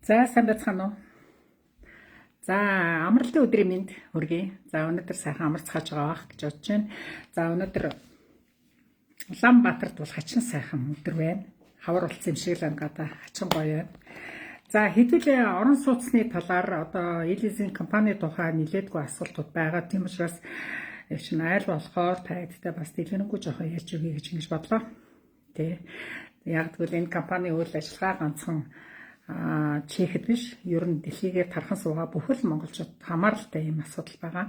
За сайн байцгаана уу? За амралтын өдрийн мэнд хүргэе. За өнөөдөр сайхан амарцгааж байгаа бах гэж бодож байна. За өнөөдөр Улаанбаатарт бол хачин сайхан өдөр байна. Хавар улсын шиг л гадаа хачин гоё байна. За хэдүүлээ орон сууцны талаар одоо лизинг компани тухай нэлээдгүй асуултууд байгаа. Тийм учраас чинь айл болохоор тайлбартай бас дэлгэрэнгүй жоохон ярьж өгье гэж ингэж бодлоо. Тэ. Яг тэгвэл энэ компани үйл ажиллагаа ганцхан Чехэд биш, ер нь дэлхийгээр тархан суугаа бүхэл монголчууд хамааралтай юм асуудал байгаа.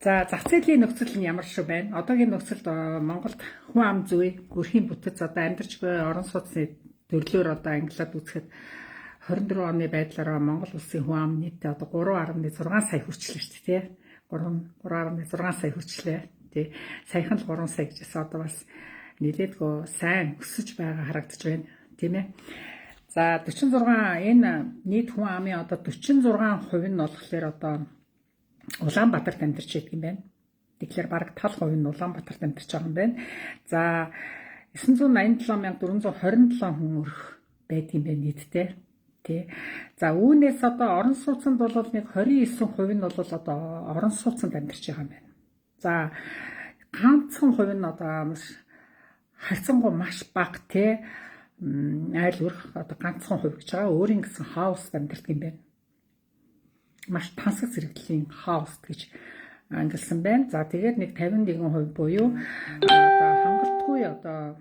За зах зээлийн нөхцөл нь ямар шүү байна? Одоогийн нөхцөлд Монголд хүн ам зүй, гөрхийн бүтэц одоо амьдарч буй орон сууцны төрлөөр одоо ангилаад үзэхэд 24 оны байдлаараа Монгол улсын хүн ам нийтдээ одоо 3.6 сая хүрчлээ шүү дээ, тий? 3.6 сая хүрчлээ. Тий. Саяхан л 3 сая гэжсэн одоо бас нэлээдгүй сайн өсөж байгаа харагдаж байна. Тийм ээ. За 46 энэ нийт хүн амын одоо 46% нь болохоор одоо Улаанбаатарт амьдарч байдаг юм байна. Тэгэхээр бараг тал хувь нь Улаанбаатарт амьдарч байгаа юм байна. За 987,427 хүн өрх байдаг юм байна нийтдээ. Тий. За үүнээс одоо орон сууцнд бол нэг 29% нь бол одоо орон сууцнд амьдарч байгаа юм байна. За ганцхан хувь нь одоо харьцангуй маш бага те айл өрх одоо ганцхан хувь гэж байгаа. Өөрийн гэсэн хаус амьдардаг юм байна. Маш тансаг зэрэглэлийн хаус гэж ангилсан байна. За тэгээд нэг 51% буюу одоо хангалтгүй одоо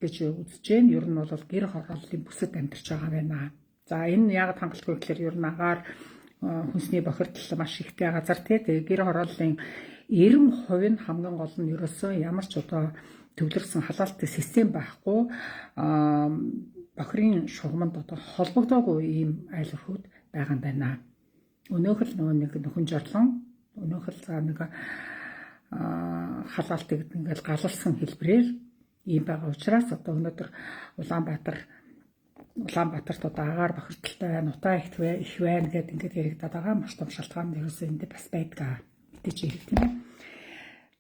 гэж үзэж байна. Ер нь бол гэр хорооллын бүсэд амьдарч байгаа байна. За энэ яг хангалтгүй гэхээр ер нь агаар хүнсний бохирдол маш ихтэй газар те гэр хорооллын 90% нь хамгийн гол нь ерөөсөө ямар ч одоо төвлөрсөн халаалттай систем байхгүй бохирын шугамд одоо холбогдоогүй ийм айл өрхүүд байгаа юм байна. Өнөөхөл нэг нөхөн жорлон өнөөхөл за нэг халаалт гэдэг ингээл галалсан хэлбэрээр ийм байгаа учраас одоо өнөөдөр Улаанбаатарт одоо агаар бохирдолтой байна, утаа их байна гэдэг ингээд яригдаад байгаа. Маш том шалтгаан ерөөсөө энд бас байдаг. Мэдээж хэрэг тийм ээ.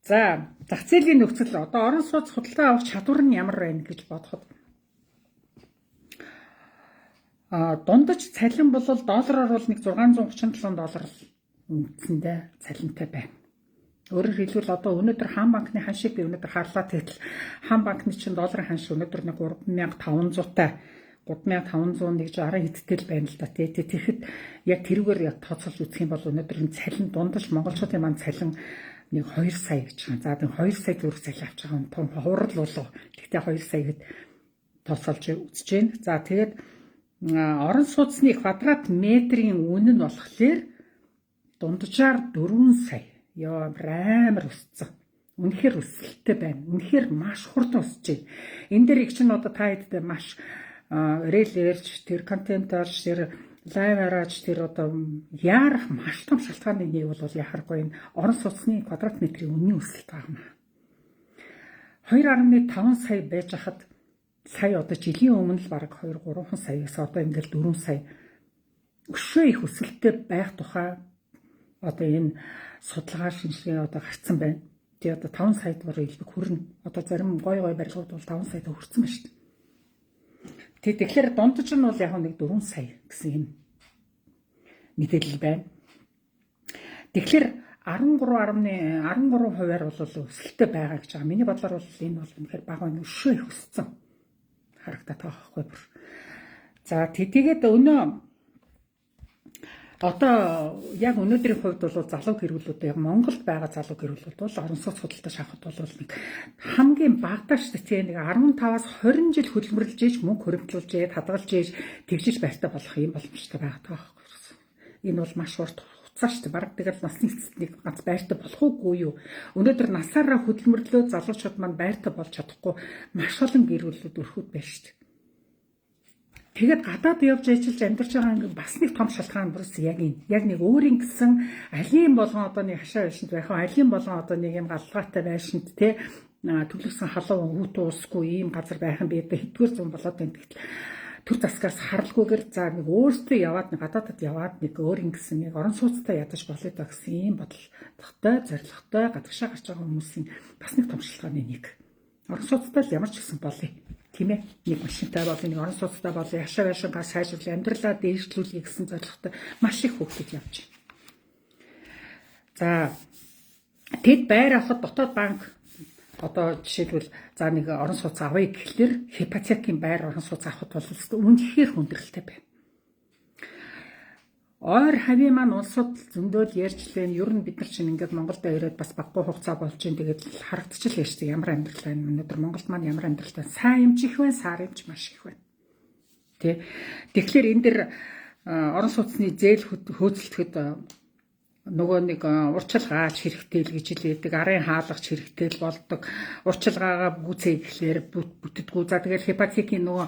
За зах зээлийн нөхцөл одоо орон сууц худалдаа авах чадвар нь ямар байна гэж бодоход дундаж цалин бол доллараар бол нэг $637 үнэтэндээ цалинтай байна. Өөрөөр хэлбэл одоо өнөөдөр хаан банкны ханшийг би өнөөдөр харлаа тэгэл хаан банкны чинь долларын ханш өнөөдөр нэг 3,500-тай 3,500 нэг 60 хэдтэл байна л да тий. Тэгэхэд яг тэрүүгээр яг тооцоолж үзэх юм бол өнөөдөр энэ цалин дундаж монголчуудын маань цалин нэг 2 сая гэж байна. За тийм 2 сая төгрөг цалин авч байгаа юм том хурал болов. Гэхдээ 2 сая гэд тооцоолж үзэж байна. За тэгээд орон сууцны квадрат метрийн үнэ нь болохоор дунджаар 4 сая. Яа амар өссөн. Үнэхээр өсөлттэй байна. Үнэхээр маш хурдан өсөж байна. Энэ дээр их чинь одоо та хэдтэй маш релерч тэр контент орж тэр лайв араач тэр одоо яарах маш том шалтгааны нэг бол яхахгүй энэ орон сууцны квадрат метрийн үнийн өсөлт байгаа юм. 2.5 сая байж хахад сая одоо жилийн өмнө л бараг 2-3 саяас одоо ингээл 4 сая өшөө их өсөлттэй байх тухай одоо энэ судалгаа шинжилгээ одоо гарцсан байна. Тэгээ одоо 5 сая доллар илбэг хүрнэ. Одоо зарим гой барилгууд бол 5 сая хүрсэн байна шүү дээ. Тэгэхээр дундаж нь бол яг нэг 4 сая гэсэн юм мэдээлэл байна. Тэгэхээр 13.13%-аар бол өсөлттэй байгаа гэж байгаа. Миний бодлоор бол энэ бол үнэхээр бага байна. Өшөө их өссөн харагдаад байгаа байхгүй бүр. За тэгээд одоо яг өнөөдрийн хувьд бол залуу гэрүүлүүд яг Монголд байгаа залуу гэрүүлүүд бол орон сууц худалдаа шахахд бол нэг хамгийн багадаа шүү дээ нэг 15-аас 20 жил хөдөлмөрлөж ийж мөнгө хөрөнгөлүүлж хадгалж ийж тэглэж байртай болох юм боломжтой байгаа байхгүй. Энэ бол маш урт хугацаа шүү дээ. Бараг тэгэл насны эцэст нэг ганц байртай болох уугүй юу. Өнөөдөр насаараа хөдөлмөрлөө залуучууд маань байртай болж чадахгүй маш олон гэрүүлүүд өрхөд байна шүү дээ. Тэгээд гадаад явж ажиллаж амьдарч байгаа ингээ бас нэг том шалтгаан бүрс яг энэ. Яг нэг өөрийн гэсэн алийн болгон одоо нэг хашаа байшинт байх уу, алийн болгон одоо нэг юм галгаатай байшинт те төлөвсөн халуун хүүтэн уусгүй ийм газар байх юм би хэдгээр зам болоод байна гэтэл төр засгаас харалгүйгээр за нэг өөртөө яваад нэг гадаадд яваад нэг өөрийн гэсэн нэг орон сууцтай ядаж болоо та гэсэн ийм бодлоготой, зорилготой гадагшаа гарч байгаа хүмүүсийн бас нэг том шалтгааны нэг. Орон сууцтай л ямар ч гэсэн болъё. Тийм ээ. Нэг машинтай бол нэг орон сууцтай бол яшаа байшингаа сайжруулах, амьдралаа дээшлүүлэх гэсэн зорилготой маш их хөгжиж явж байна. За тэд байр авахд дотоод банк одоо жишээлбэл за нэг орон сууц авъя гэхлээр ипотекийн байр орон сууц авахд бол үнэхээр хүндрэлтэй байна. Ойр хавийн маань улсууд зөндөөл ярьж лээ. Ер нь бид нар чинь ингээд Монголд ирээд бас баггүй хугацаа болж ин тэгээд харагдчихл ярьж байгаа ямар амьдрал байна. Өнөөдөр Монголд маань ямар амьдрал байна. Сайн юмч их байна, сар юмч маш их байна. Тэ. Тэгэхээр энэ дэр орон сууцны зээл хөөцөлдөхөд нөгөө нэг урчилгаач хэрэгтэй л гэж хэлээдэг. Арын хаалгач хэрэгтэй л болдог. Урчилгаагаа гүцээ гэхлээр бүтдэггүй. За тэгээд ипотекийн нөгөө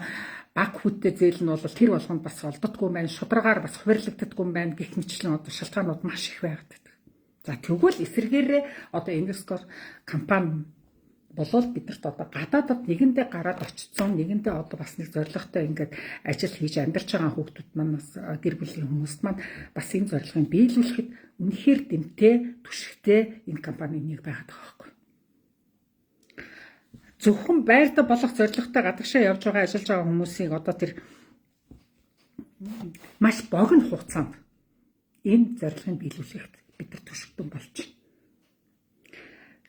баг хүттэй зээл нь бол тэр болгонд бас олддоггүй байна. Шударгаар бас хувирлагддаггүй байна гэх мэтлэн одоо шалтгаанууд маш их байгаад. За тэгвэл эсэргээрээ одоо инвестор компани болол бидэрт одоо гадаадд нэгэндээ гараад очсон, нэгэндээ одоо бас нэг зорилготой ингээд ажил хийж амьдарч байгаа хүүхдүүд маань бас гэр бүлийн хүмүүст маань бас энэ зорилгыг биелүүлэхэд үнэхээр дэмтэй, түшигтэй энэ компани нэг байгаад байгаа байхгүй. Зөвхөн байртаа болох зорилготой гадагшаа явж байгаа ажиллаж байгаа хүмүүсийг одоо тэр маш богино хугацаанд энэ зорилгыг биелүүлэхэд бид нар түшигтэн болж байна.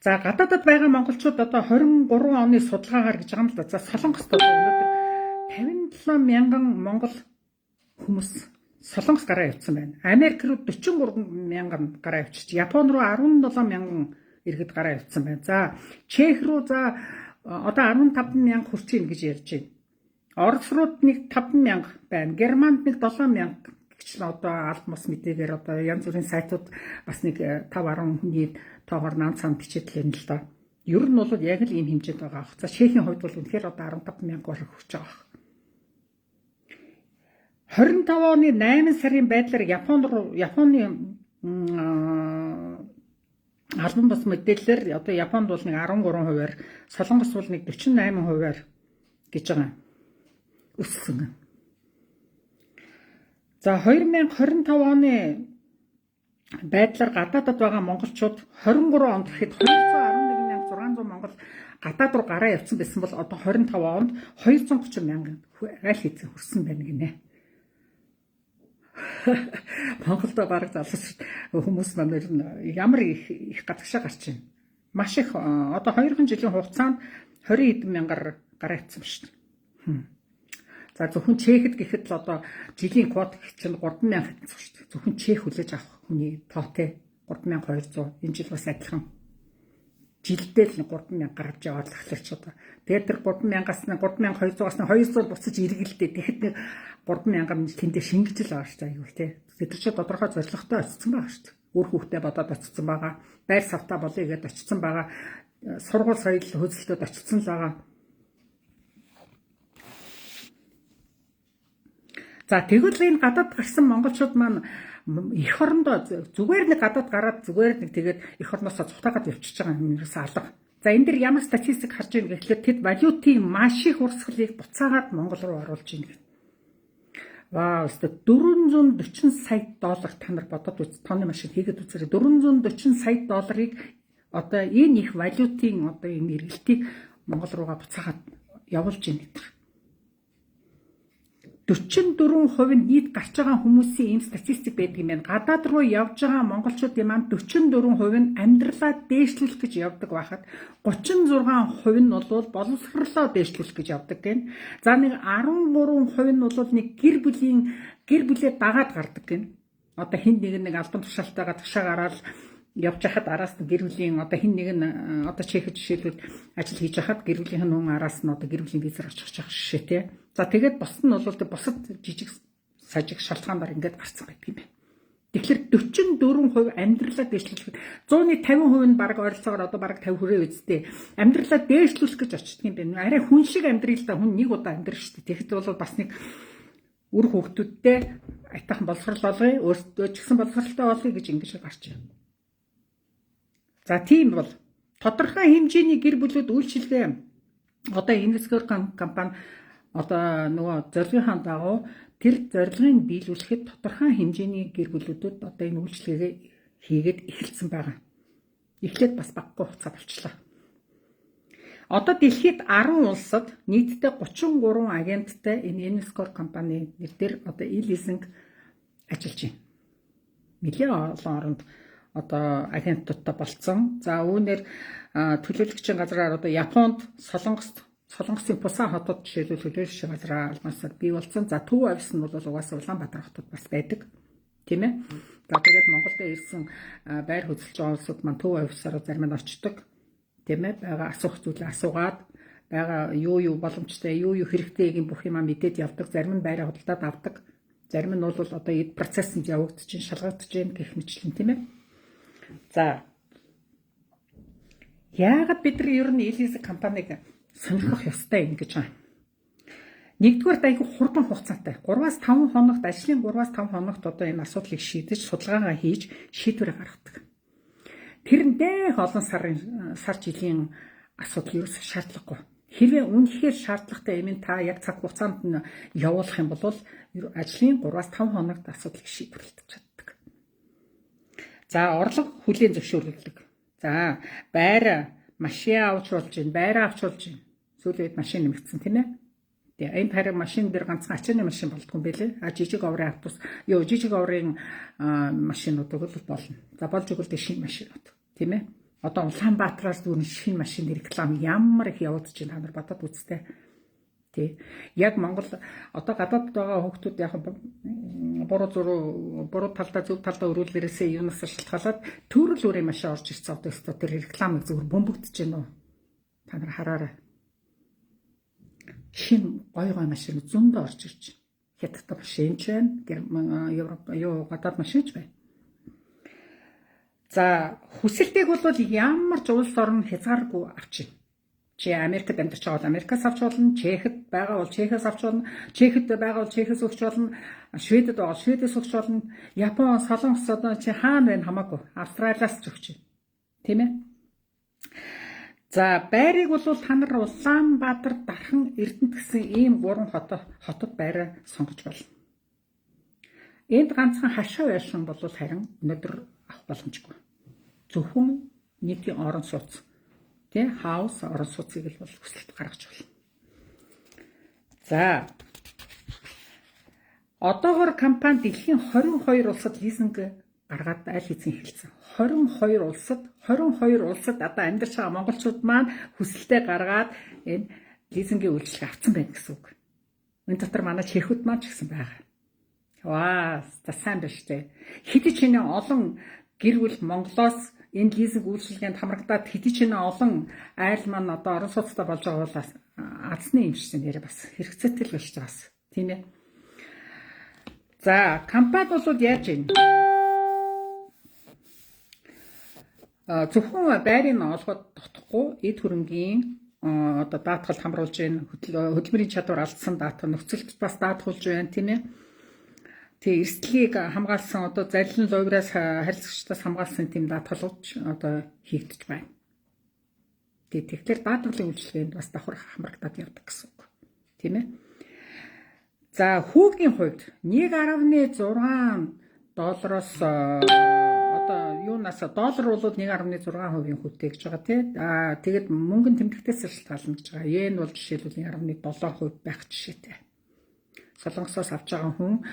За гадаадд байгаа монголчууд одоо 23 оны судалгаагаар гэж байгаа юм л да. За Солонгост одоо өнөөдөр 57 мянган монгол хүмүүс Солонгос гараа явуулсан байна. Америк руу 43 мянган гараа явуулчих. Япон руу 17 мянган иргэд гараа явуулсан байна. За Чех руу за одоо 15 мянга хүрчин гэж ярьж байна. Орос руу нэг 5 мянга байна. Германд нэг 7 мянга гэвчлэн одоо аль мос мэдээгээр одоо янз бүрийн сайтууд бас нэг 5-10 хүний тоогоор наан цаанд бичээдлээ л да. Ер нь бол яг л ийм хэмжээнд байгаа. За Чехийн хувьд бол үнэхээр одоо 15 мянга бараг хүрч байгаа. 25 оны 8 сарын байдлаар Японы албан бус мэдээлэлээр одоо Японд бол нэг 13%-аар, Солонгос бол нэг 48%-аар гэж байгаа. Өссөн. За 2025 оны байдлаар гадаадд байгаа монголчууд 23 онд гэхэд 211,600 монгол гадаад руу гараа явсан байсан бол одоо 25 онд 230 мянган аль хэзээ хүрсэн байна гинэ. Монголд бараг залууч хүмүүс маань ямар их гадагшаа гарч байна. Маш их одоо 2 жилийн хугацаанд 20 хэдэн мянгаар гараа явсан шүү дээ. За зөвхөн Чехэд гэхэд л одоо жилийн квот чинь 3,000 хэдэн шүү дээ. Зөвхөн Чех хүлээж авах хүний тоотой 3,200. Энэ жил бас адилхан. Жилдээ л 3,000 гарч яваад л ахлаач одоо. Тэгээд тэр 3,000-аас нь 3,200-аас нь 200 буцаж иргэлдээ. Тэгэхэд нэг 3,000 нь тэндээ шингэж л байгаа шүү дээ. Аюул те. Тэр чинь тодорхой зорилготой очсон байгаа шүү дээ. Үр хүүхдээ бодоод очсон байгаа. Байр савтаа болъё гэдээ очсон байгаа. Сургууль соёл хөөцөлтөд очсон л байгаа. За тэгвэл энэ гадаад гарсан монголчууд маань эх орондоо зүгээр нэг гадаад гараад зүгээр нэг тэгээд эх орноосоо цутаагаад явчихж байгаа юм ерөөс алга. За энэ дэр ямар статистик харж байгаа гэхлээр тэд валютын маш их урсгалыг буцаагаад Монгол руу оруулж байна. Вау, өстө 440 сая доллар та нар бодоод үз. Тооны машин хийгээд үзээрэй. 440 сая долларыг одоо энэ их валютын одоо энэ эргэлтийг Монгол руугаа буцаагаад явуулж байна гэдэг. 44% нь нийт гарч байгаа хүмүүсийн ийм статистик байдаг юм байна. Гадаад руу явж байгаа монголчуудын маань 44% нь амьдралаа дээшлүүлэх гэж явдаг байхад 36% нь бол боловсролоо дээшлүүлэх гэж явдаг гэн. За нэг 13% нь бол нэг гэр бүлээ дагаад гардаг гэн. Одоо хин нэг албан тушаалтайгаа тушаа гараад явж хахад араас нь гэр бүлийн одоо хин нэг нь одоо Чехэд жишээлбэл ажил хийж хахад гэр бүлийнх нь хүн араас нь одоо гэр бүлийн визээр очих жишээ тий. За тэгээд босд нь бол босод жижиг сажиг шалтгаанаар ингээд гарсан байдаг юм байна. Тэгэхээр 44% амьдралаа дээшлүүлэх 100-ны 50% нь баг ойролцоогоор одоо баг 50 хүрээ үсттэй амьдралаа дээшлүүлэх гэж очдөг юм байна. Арай хүн шиг амьдрал да хүн нэг удаа амьдрах шүү дээ. Тэгэхэд бол бас нэг үр хөвгтүүдтэй айтайхан боловсрол олгоё, өөртөө ч гэсэн боловсролтой олгоё гэж ингэж гарч байна. За тийм бол тодорхой хэмжээний гэр бүлүүд үйлчилгээ одоо инвестор компани одоо нөгөө зорилгын дагуу тэр зорилгыг биелүүлэхэд тодорхой хэмжээний гэр бүлүүдэд одоо энэ үйлчилгээгээ хийгээд эхэлсэн байгаа. Эхлээд бас баггүй хугацаа болчлаа. Одоо дэлхийд 10 улсад нийтдээ 33 агенттай энэ Enscore компани нэрээр одоо e-leasing ажиллаж байна. Нэлээд олон оронд одоо агентуудтай болцсон. За үүнээр төлөөлөгчийн газраар одоо Японд, Солонгосын Пусан хотод жишээлбэл төлөөлөгчийн газраа алмаасаар бий болсон. За Төв офис нь бол угаасаа Улаанбаатар хотод бас байдаг. Тийм ээ. За тэгээд Монголд ирсэн байр хөдөлж байгаа улсууд маань Төв офисаар зарим нь очдог. Тийм ээ. Бага асуух зүйлээ асуугаад бага юу боломжтой, юу хэрэгтэй гэх бүх юмаа мэдээд явдаг. Зарим нь байраа худалдаад авдаг. Зарим нь бол одоо эд процессыг явагдаж, шалгагдаж байна гэх мэтлэн тийм ээ. За яагаад бид нар ер нь e-leasing компаниг сонирхох ёстой юм гэж байна. Нэгдүгээр айгүй хурдан хугацаатай. 3-5 хоногт ажлын 3-5 хоногт одоо энэ асуудлыг шийдэж, судалгаагаа хийж шийдвэр гаргадаг. Тэр нэх олон сар жилийн асуудал юу шаардлагагүй. Хэрвээ үнэхээр шаардлагатай юм та яг цаг хугацаанд нь явуулах юм бол ажлын 3-5 хоногт асуудлыг шийдвэрлэж чаддаг. За орлого хүлээн зөвшөөрүүлдэг. За байр машин авч болж байна, байраа авч болж байна. Сүүлийн үед машин нэмэгдсэн тийм ээ. Тэгээ энэ харин машин дээр ганцхан ачааны машин болдгоо юм байлээ. Жижиг оврын автобус, жижиг оврын машинууд бол болно. За болж өгөлтэй шинэ машинууд тийм ээ. Одоо Улаанбаатараас дүүрэн шинэ машины реклам ямар их явагдаж байна та нар бодоод үзтээ. Тий. Яг Монгол одоо гадаадд байгаа хүүхдүүд яг буруу талдаа зөв талдаа өрүүлээрээсээ юунаас шалтгаалаад төрөл бүрийн машин орж ирсэн одоо өстө тэр рекламыг зөвхөн бөмбөгдөж байна уу? Та нар хараарай. Шинэ гой машин зөндөө орж ирж байна. Хятад машин ч байна, Европ гадаад машин ч байна. За хүсэлтэйг бол ямар ч улс орн хязгааргүй авч байна. Чи Америкт амьдарч байгаа бол Америкаас авч болно, Чехэд байгаа бол Чехээс авч болно, Чехэд байгаа бол Чехээс өгч болно, Шведэд байгаа бол Шведээс өгч болно, Япон, Солонгос одоо чи хаана байна хамаагүй, Австралиас ч өгч байна. Тийм ээ. За байрыг бол та нар Улаанбаатар, Дархан, Эрдэнэт гэсэн ийм 3 хотод байраа сонгож болно. Энд ганцхан хашаа байшин бол харин өнөөдөр авах боломжгүй. Зөвхөн нийтийн орон сууц тий хаус орон сууцыг л бол хүсэлт гаргаж болно. За одоогоор компани дэлхийн 22 улсад лизинг гаргаад аль хэзээ хэлсэн. 22 улсад одоо амьдарч байгаа монголчууд маань хүсэлтээ гаргаад энэ лизингийн үйлчилгээ авсан байна гэсэн үг. Энэ дотор манай чехүүд маань ч гэсэн байгаа. Ваа, сайн байна шүү дээ. Хэдий ч энэ олон гэр бүл Монголоос энэ лизинг үйлчилгээнд хамрагдаад хэдий ч энэ олон айл маань одоо орон сууцтай болж байгаа бол азны юм шиг нэрээ бас хэрэгцээтэй л болж байгаа бас. Тийм ээ. За, компани бол яаж юм? Зөвхөн байрыг олгоод тогтохгүй эд хөрөнгийн одоо даатгалд хамруулж байна, хөдөлмөрийн чадвар алдсан даатгал нөхцөлд бас даатгуулж байна тийм ээ. Тэгээ эрсдлийг хамгаалсан одоо зарилын логороос харилцагчдаас хамгаалсан тийм даатгалууд одоо хийгдэж байна. Тэгэхээр даатгалын үйлчилгээнд бас давхар хамрагдаад явдаг гэсэн үг. Тийм ээ. За хүүгийн хувьд 1.6 доллароос одоо юунаас доллар бол 1.6% хүүтэй гэж байгаа тий. Тэгээд мөнгөний тэмдэгтээс шалтгаална гэж байгаа. Йен бол жишээлбэл 1.7% байх жишээтэй. Солонгосоос авч байгаа хүн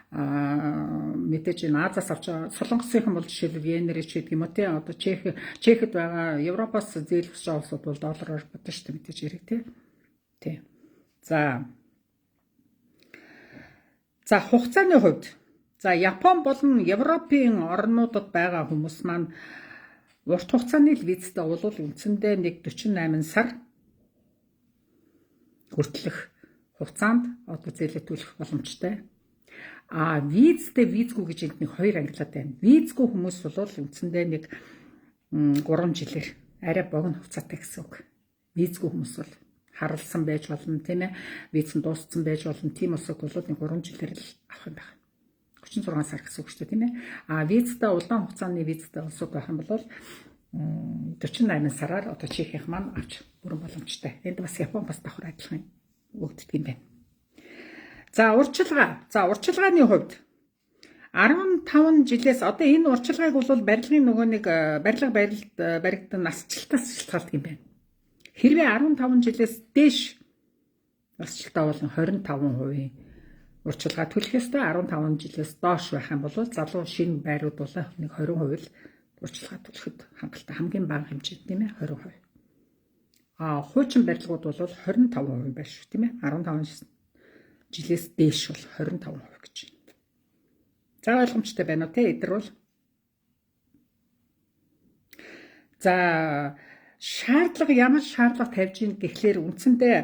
мэдээж энэ Азаас авч байгаа солонгосынхан бол жишээлбэл йенээр ч гэдэг юм уу тий. Одоо Чехэд байгаа Европоос зээлгэж байгаа улсууд бол доллараар бодно шүү дээ мэдээж яриг тий. За хугацааны хувьд за Япон болон Европын орнуудад байгаа хүмүүс маань урт хугацааны визтэй бол үндсэндээ 48 сар хүртэлх хугацаанд одоо зээлээ төлөх боломжтой. Визтэй визгүй гэж энд нэг хоёр ангилаад байна. Визгүй хүмүүс бол үндсэндээ нэг 3 жилээр арай богино хугацаатай гэсэн үг. Визгүй хүмүүс бол харалсан байж болно тийм ээ. Виз нь дууссан байж болно. Тийм усыг бол нэг 3 жилээр л авах юм байна. 36 сар гэсэн үг шүү дээ тийм ээ. Визтэй улаан хугацааны визтэй улсууд байх юм бол 48 сараар одоо Чехийнх маань авч бүрэн боломжтой. Энд бас Япон бас давхар адилхан өгдөг юм байна. За урчилгааны хувьд 15 жилээс одоо энэ урчилгааг бол барилгын нөгөө нэг барилга баригдан насжилтаас шалтгаалдаг юм байна. Хэрвээ 15 жилээс дээш насжилтаа болон 25% урьдчилгаа төлөх ёстой, 15 жилээс доош байх юм бол залуу шинэ байрууд бол нэг 20% л урьдчилгаа төлөхөд хангалттай, хамгийн бага хэмжээ тийм ээ 20%. Хуучин барилгууд бол 25% байна шүү тийм ээ. 15 жилээс дээш бол 25% гэж байна. За ойлгомжтой байна уу те эдгээр бол. За шаардлага ямар шаардлага тавьж ийн гэхлээр үндсэндээ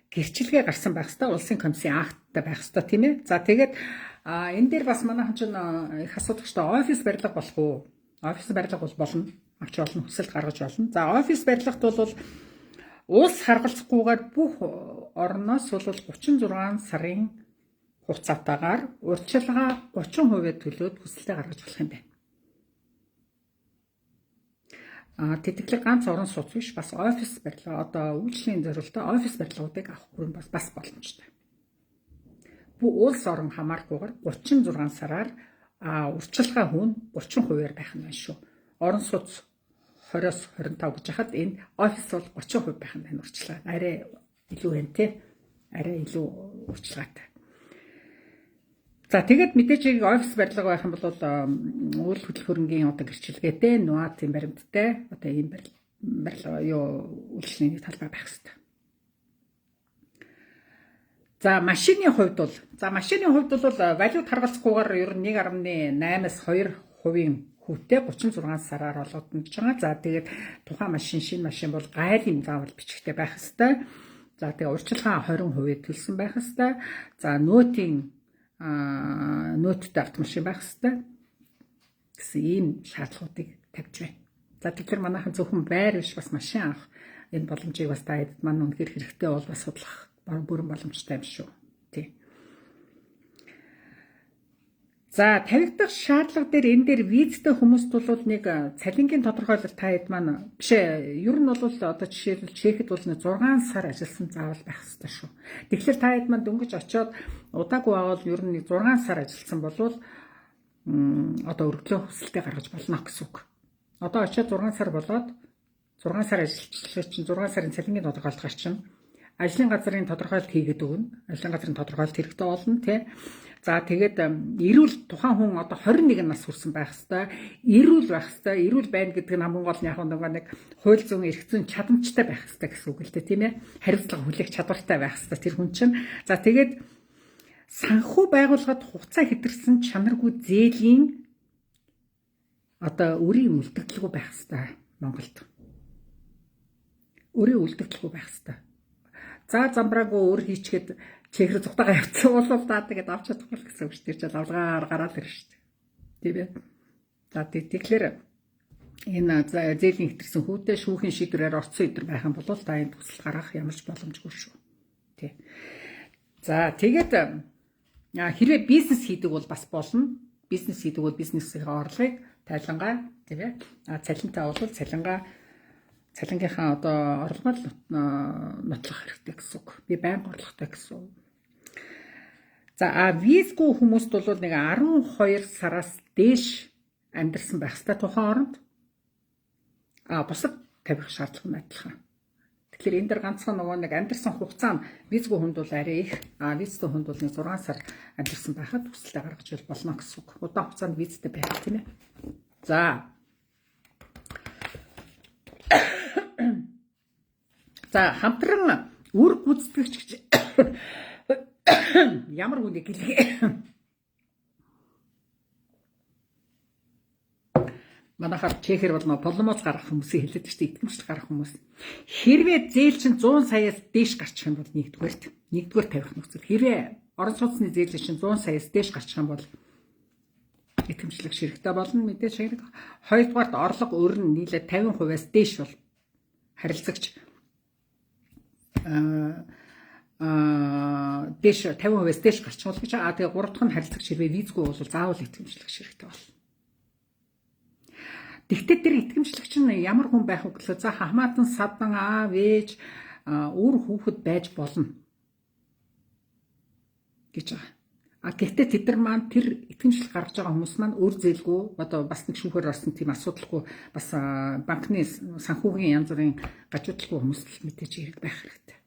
гэрчилгээ гарсан байх хэвээр улсын комиссийн акттай байх хэвээр тийм ээ. За тэгээд энэ дээр бас манайхан ч их асуудагчтай офис барилга болох уу? Офис барилга бол болно. Авч болно, хүсэлт гаргаж болно. За офис барилгад бол улс харгалзахгүйгээр бүх орноос бол 36 сарын хугацаатаагаар урьдчилгаа 30% төлөөд хүсэлтээ гаргаж болох юм байна. Тэтгэлэг ганц орон сууц биш, бас офис барилга, одоо үйлчлэлийн зорилттой офис барилгуудыг авах бүрэн бас боломжтой. Бүх улс орон хамаарахгүйгээр 36 сараар урьдчилгаа хүн 30%-аар байх нь байна шүү. Орон сууц 20-с 25 гэж хахад энэ офис бол 30% байх нь байна урьдчилгаа. Арай илүү байна те. Арай илүү урьдчилгаатай. За тэгээд мэдээж офис барилга байх юм бол үйл хөдөлгөөнгийн одоо гэрчилгээтэй, нуатын баримттай одоо ийм барилга үйлчлэлийн талбай байх хэрэгтэй. За машины хувьд бол валют харгалзахгүйгээр ер нь 1.8-аас 2% хүүтэй 36 сараар олгодж байгаа. За тэгээд тухайн машин, шинэ машин бол гайлын заавал бичгтэй байх хэрэгтэй. За тэгээд урьдчилгаа 20% төлсөн байх хэрэгтэй. За нөттэй автомашин байх хэрэгтэй гэсэн ийм шаардлагуудыг тавьж байна. За тэгэхээр манайхан зөвхөн байр биш бас машин авах энэ боломжийг бас та хэд маань үнэхээр хэрэгтэй бол бас судлах бүрэн боломжтой юм шүү. Тий. За тавигдах шаардлага дээр энэ дээр визтэй хүмүүст бол нэг цалингийн тодорхойлолт та хэд маань биш ээ. Ер нь бол одоо жишээлбэл Чехэд бол 6 сар ажилласан заавал байх хэрэгтэй шүү. Тэгэхээр та хэд маань дөнгөж очиод удаагүй байвал ер нь 6 сар ажилласан болвол одоо өргөдлөө хүсэлтээ гаргаж болно гэсэн үг. Одоо очиод 6 сар болоод 6 сар ажиллаж чинь 6 сарын цалингийн тодорхойлолт гарчин ажлын газрын тодорхойлолт хийгээд өгнө. Ажлын газрын тодорхойлолт хэрэгтэй болно тий. За тэгээд эрүүл тухайн хүн одоо 21 нас хүрсэн байх хэвээр эрүүл байх хэвээр эрүүл байна гэдэг нь хамгийн гол нь яг нэг хууль зүйн эрх зүйн чадамжтай байх хэвээр гэсэн үг л дээ тийм ээ. Хариуцлага хүлээх чадвартай байх хэвээр тэр хүн чинь. За тэгээд санхүү байгууллагад хугацаа хэтэрсэн чанаргүй зээлийн одоо өрийн үлдэгдэлгүй байх хэвээр Монголд. Өрийн үлдэгдэлгүй байх хэвээр. За замбраагүй өр хийчихэд Чехэр зүгтагаа явцсан бол тэгээд авч чадахгүй гэсэн үг шүү дээ. Тэр алгаар гараад ирнэ шүү дээ. Тийм ээ. За тэгэхээр энэ зээлийн хэтэрсэн хүүтэй шүүхийн шийдвэрээр орцсон өдр байх юм бол та энэ төсөл гаргах ямарч боломжгүй шүү. Тий. За тэгээд хэрвээ бизнес хийдэг бол бас болно. Бизнес хийдэг бол бизнесийн орлогыг тайлангаа тийм ээ. Цалинтай бол цалингийнхаа одоо орлогоор нотлох хэрэгтэй гэсэн үг. Би байнга орлоготой гэсэн үг. За визгүй хүмүүст бол нэг 12 сараас дээш амьдарсан байх ёстой тухайн оронд. Бусад тавих шаардлага нь адилхан. Тэгэхээр энэ дэр ганцхан нөгөө нэг амьдарсан хугацаа нь визгүй хүнд бол арай их. Визтэй хүнд бол нэг 6 сар амьдарсан байхад хүсэлтээ гаргаж болно гэсэн үг. Удаан хугацаанд визтэй байх тийм ээ. За. За хамтран үр гүйцэтгэгч гэж ямар хүнийг гэлээ. Манайхаар Чехэр бол поломоц гаргах хүмүүсийг хэлээд шүү дээ. Итгэмжлэг гаргах хүмүүс. Хэрвээ зээл чинь 100 саяас дээш гарчих юм бол нэгдүгээр тавих нөхцөл. Хэрвээ орон сууцны зээл чинь 100 саяас дээш гарчих юм бол итгэмжлэг ширхтээ болно. Мэдээж хэрэг. Хоёрдугаарт орлого өөр нь нийлээд 50%-аас дээш бол харилцагч дээш 50%-аас дээш гарчихвал гэж тэгээ 3 дахь нь харилцагч хэрвээ визгүй бол заавал итгэмжлэг ширхтээ болно. Тэгтээ тэр итгэмжлэгч нь ямар хүн байх вэ гэхлээр за хамаатан садан аав ээж үр хүүхэд байж болно гэж байгаа. Гэхдээ тэд нар маань тэр итгэмжлэл гаргаж байгаа хүмүүс маань өөр зээлгүй одоо бас нэг шүүхээр орсон тийм асуудалгүй бас банкны санхүүгийн янз бүрийн гажуудлагүй хүмүүс л мэдээж хэрэг байх хэрэгтэй.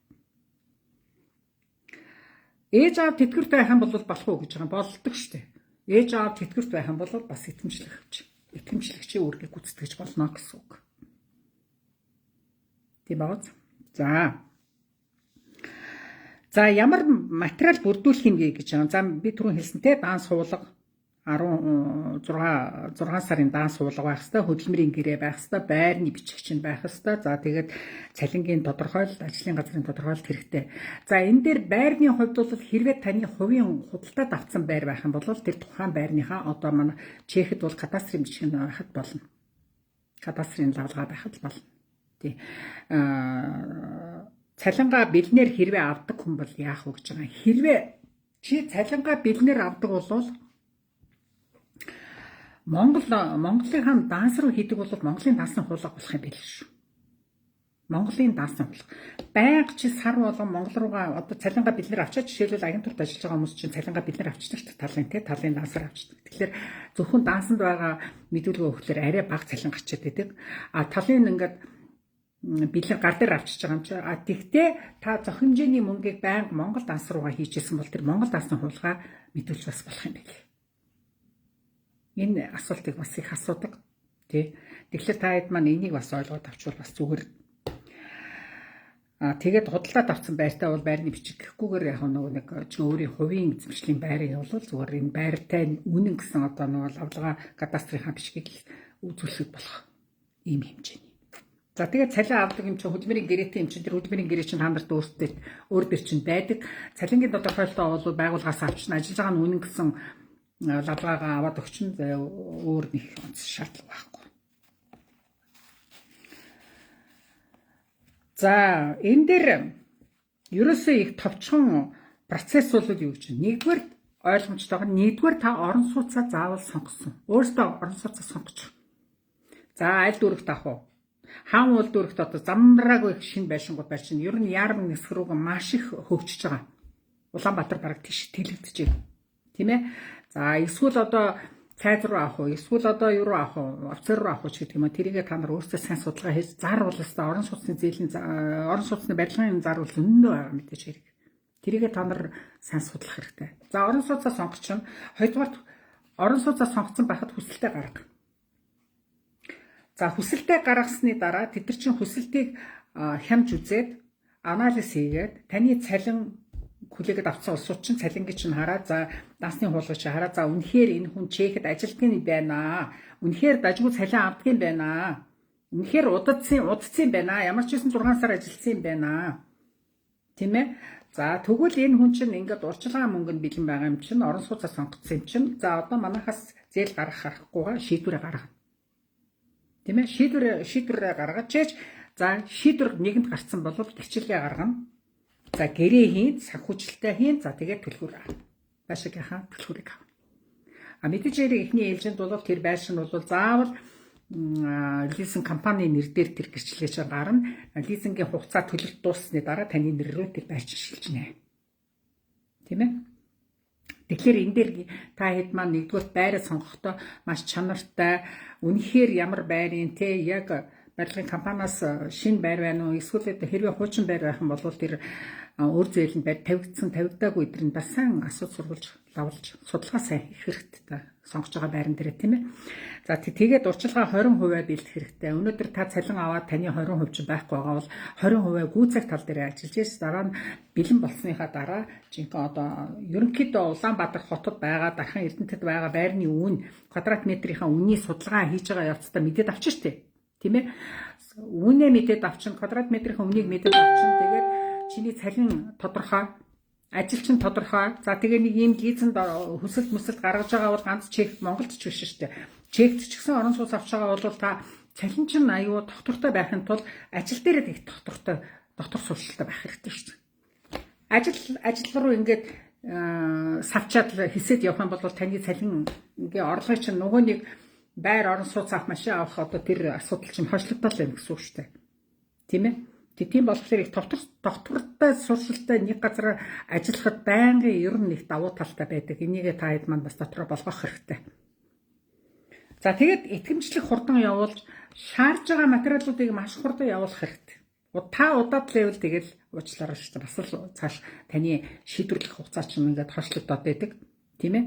Ээж аав тэтгэврт байх юм бол болох уу гэж байгаа болдог шүү дээ. Ээж аав тэтгэврт байх юм бол бас итгэмжлэгчийн үүргийг гүйцэтгэж болно гэсэн үг. Тийм бааз. За ямар материал бүрдүүлэх юм гээ гэж байгаа. За би түрүүн хэлсэнтэй даан суулга 6 сарын даан суулга байх хэвээр, хөдөлмөрийн гэрээ байх хэвээр, байрны бичигч нь байх хэвээр. За тэгээд цалингийн тодорхойлолт, ажлын газрын тодорхойлолт хэрэгтэй. За энэ дээр байрны хувьд бол хэрвээ таны хувийн худалдаад авсан байр байх юм бол тэр тухайн байрныхаа одоо манай Чехэд бол кадастрын бичиг нь байхад болно. Кадастрын лавлага байхад болно. Тий. Цалингаа бэлнээр хэрвээ авдаг хүн бол яах вэ гэж байгаа. Хэрвээ чи цалингаа бэлнээр авдаг бол Монголын данс руу хийдэг бол Монголын дансны хуулга болох юм байл шүү. Монголын дансны хуулга. Байнга чи сар болгон Монгол руугаа одоо цалингаа бэлнээр авчаад жишээлбэл агентурт ажиллаж байгаа хүмүүс чинь цалингаа бэлнээр авчдаг ч талын дансаар авчдаг. Тэгэхээр зөвхөн дансанд байгаа мэдүүлгээ өгөхлөөр арай бага цалин гарчаад байдаг. Талын ингээд бэлэр гар дээр авчиж байгаа юм чи. Тэгтээ та зөх хэмжээний мөнгийг байнга Монгол данс руугаа хийжсэн бол тэр Монгол дансны хуулгаа мэдүүлж бас болох юм байл. Энэ асуултыг бас их асуудаг. Тий. Тэгэхээр та хэд маань энийг бас ойлгоод авчвал бас зүгээр. Тэгээд худалдаад авсан байртаа бол байрны бичиг гэхгүйгээр яг нэг өөрийн хувийн эзэмшлийн байрыг явуул зүгээр энэ байртай үнэн гэсэн одоо нэг лавлага кадастрынхаа бичгийг үзүүлэх болох ийм хэмжээний. За тэгээд цалин авдаг юм чинь хөдөлмөрийн гэрээтэй юм чинь тэр хөдөлмөрийн гэрээ чинь хандарт өөр дээр чинь байдаг. Цалингийн тодорхойлолтоо бол байгууллагаас авчихна. Ажиллаж байгаа нь үнэн гэсэн лавлагаа аваад өгчин өөр нэг онц шаардлага байхгүй. За энэ дээр ерөөсөө их товчхон процесс бол юу гэж байна. Нэгдүгээр ойлгомжтойгоо нэгдүгээр та орон сууцаа заавал сонгосон. Өөрөөсөө орон сууцаа сонгоч. За аль дүүрэгт авах вэ? Хаан уул дүүрэгт одоо замбраагүй шинэ байшингууд байж чинь ер нь Яарман нисэх рүүгээ маш их хөгжиж байгаа. Улаанбаатар бараг тийш тэлэгдэж байна. Тийм ээ. За эсвэл одоо цайз руу авах уу? Эсвэл одоо юу руу авах уу? Офицер руу авах уу гэдэг юм а. Тэрийгээ та нар өөрсдөө сайн судалгаа хийж заруулсаа орон сууцны зээлийн орон сууцны барилгын заруул үнэнөө байгаа мэдээж хэрэг. Тэрийгээ та нар сайн судлах хэрэгтэй. За орон сууцаа сонгох чинь хоёрдугаар орон сууцаа сонгоцсон байхад хүсэлтээ гарга. За хүсэлтээ гаргасны дараа тэд нар чинь хүсэлтийг хямж үзээд анализ хийгээд таны цалин хүлээгээд авсан улсууд чинь цалингийн чинь хараа за дансны хуулгыг чинь хараа за үнэхээр энэ хүн Чехэд ажилтдаг юм байна. Үнэхээр дажгүй цалин авдаг юм байна. Үнэхээр удацсан байна. Ямар ч байсан 6 сар ажилласан юм байна. Тийм ээ. За тэгвэл энэ хүн чинь ингээд урчлагын мөнгөнд бэлэн байгаа юм чинь орон сууцаа сонгоцсон юм чинь за одоо манайхаас зээл гаргахгүйгээр шийдвэрээ гаргана. Тийм ээ шийдвэрээ гаргаж чийж за шийдвэр нэгэнд гарцсан бол гэрчлэгээ гаргана. За гэрээ хийн, санхүүжилтээ хийн, за тэгээд түлхүүр байшигийнхаа түлхүүрийг авна. Мэдээж хэрэг эхний ээлжинд бол тэр байшин бол заавал лизинг компани нэр дээр тэр гэрчлэгээ чинь гарна. Лизингийн хугацаа төлөлт дууссаны дараа таны нэр рүү тэр байшин шилжнэ. Тийм ээ. Тэгэхээр энэ дээр та хэд маань нэгдүгээр байраа сонгохдоо маш чанартай үнэхээр ямар байрын те яг барилгын компаниас шинэ байр байна уу эсвэл хэрвээ хуучин байр байх юм бол тэр өөр зээлэнд байр тавигдсан тавигдаагүй эдгээр нь бас сайн асууж сурвалж лавлж судалгаа сайн хийх хэрэгтэй сонгож байгаа байран дээр тийм ээ. За тэгээд урчилгаа 20% бэлдэх хэрэгтэй. Өнөөдөр та цалин аваад таны 20% ч байхгүй байгаа бол 20% гүйцээх тал дээр ажиллаж ийс дараа нь бэлэн болсныхаа дараа жинхэнэ одоо ерөнхийдөө Улаанбаатар хотод байгаа дархан Эрдэнэтэд байгаа байрны үн квадрат метрийнхаа үнийн судалгаа хийж байгаа явцдаа мэдээд авчих штеп. Тийм ээ. Үнэ мэдээд авчин квадрат метрийн үнийг мэдээд авчин тэгээд чиний цалин тодорхой ажил чинь тодорхой. За тэгээ нэг ийм лизэнд хүсэлт гаргаж байгаа бол ганц Чех Монголд ч биш шүү дээ. Чехт ч гэсэн орон сууц авч байгаа бол та цалин чинь аюу доктортой байхын тулд ажил дээр их доктор сурчлалтай байх хэрэгтэй шүү дээ. Ажил руу ингээд савчаад хэсэд явах юм бол таны цалингийн орлогыг чинь нөгөө нэг байр орон сууц авах машин авах одоо тэр асуудал чинь хойшлогдол байна гэсэн үг шүү дээ. Тийм ээ. Тийм болохоор их тогтвортой суршилтай нэг газар ажиллахад байнгын ер нь их давуу талтай байдаг. Энийг та хэд маань бас дотроо болгох хэрэгтэй. За тэгээд итгэмжлэх хурдан явуулж шаарж байгаа материалуудыг маш хурдан явуулах хэрэгтэй. Та удаад левел тэгэл уучлаарай шүү дээ. Бас л цааш таны шийдвэрлэх хугацаа чинь ингээд хойшлогдоод байдаг. Тийм ээ?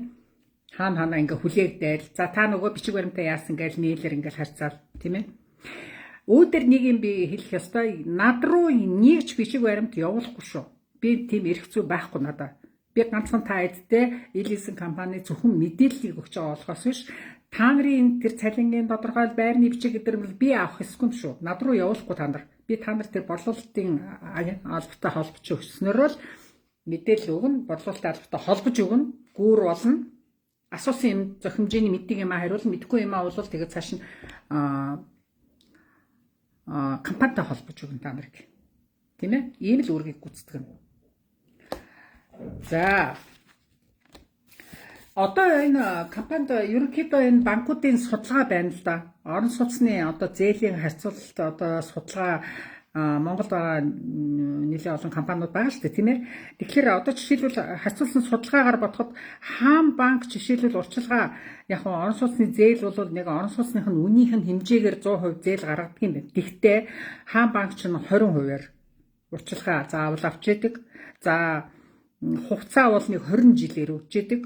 Хаана ингээ хүлээгдээл. За та нөгөө бичиг баримтаа яасан гээл мэйлэр ингээл харьцаал. Тийм ээ? Өөдөр нэг юм би хэлэх ёстой. Над руу нэгч бичиг баримт явуулахгүй шүү. Би тийм эрх зүй байхгүй надад. Би ганцхан та эдтэй Элизэн компани зөвхөн мэдээллийг өгч байгаа болохоос биш. Та нарын тэр цалингийн тодорхойл байрны бичиг гэдэрмэл би авах ёсгүй юм шүү. Над руу явуулахгүй та нар. Би та нар тэр борлуулалтын албатай холбож өгснөөр л мэдээлэл өгнө, борлуулалтын албатай холбож өгнө, гүүр болно. Асуусан юм зохимжийн мэддэг юм хариулна, мэдгүй юм бол тэгээд цааш нь компанитай холбож өгнө та нарыг. Тийм ээ? Ийм л үүргийг гүйцэтгэх юм. За. Одоо энэ компанид ерөнхийдөө энэ банкуудын судалгаа байна л да. Орон сууцны одоо зээлийн харьцуулалт одоо судалгаа Монголд байгаа нэлээд олон компаниуд байгаа шүү дээ, тийм ээ. Тэгэхээр одоо жишээлбэл харьцуулсан судалгаагаар бодоход Хаан банк жишээлбэл урчилгаа яг орон сууцны зээл бол нэг орон сууцных нь үнийнх нь хэмжээгээр 100% зээл гаргадаг юм байна. Гэхдээ Хаан банк ч 20%-аар урчилгаа заавал авч яадаг. За хугацаа бол нэг 20 жилээр өгч яадаг.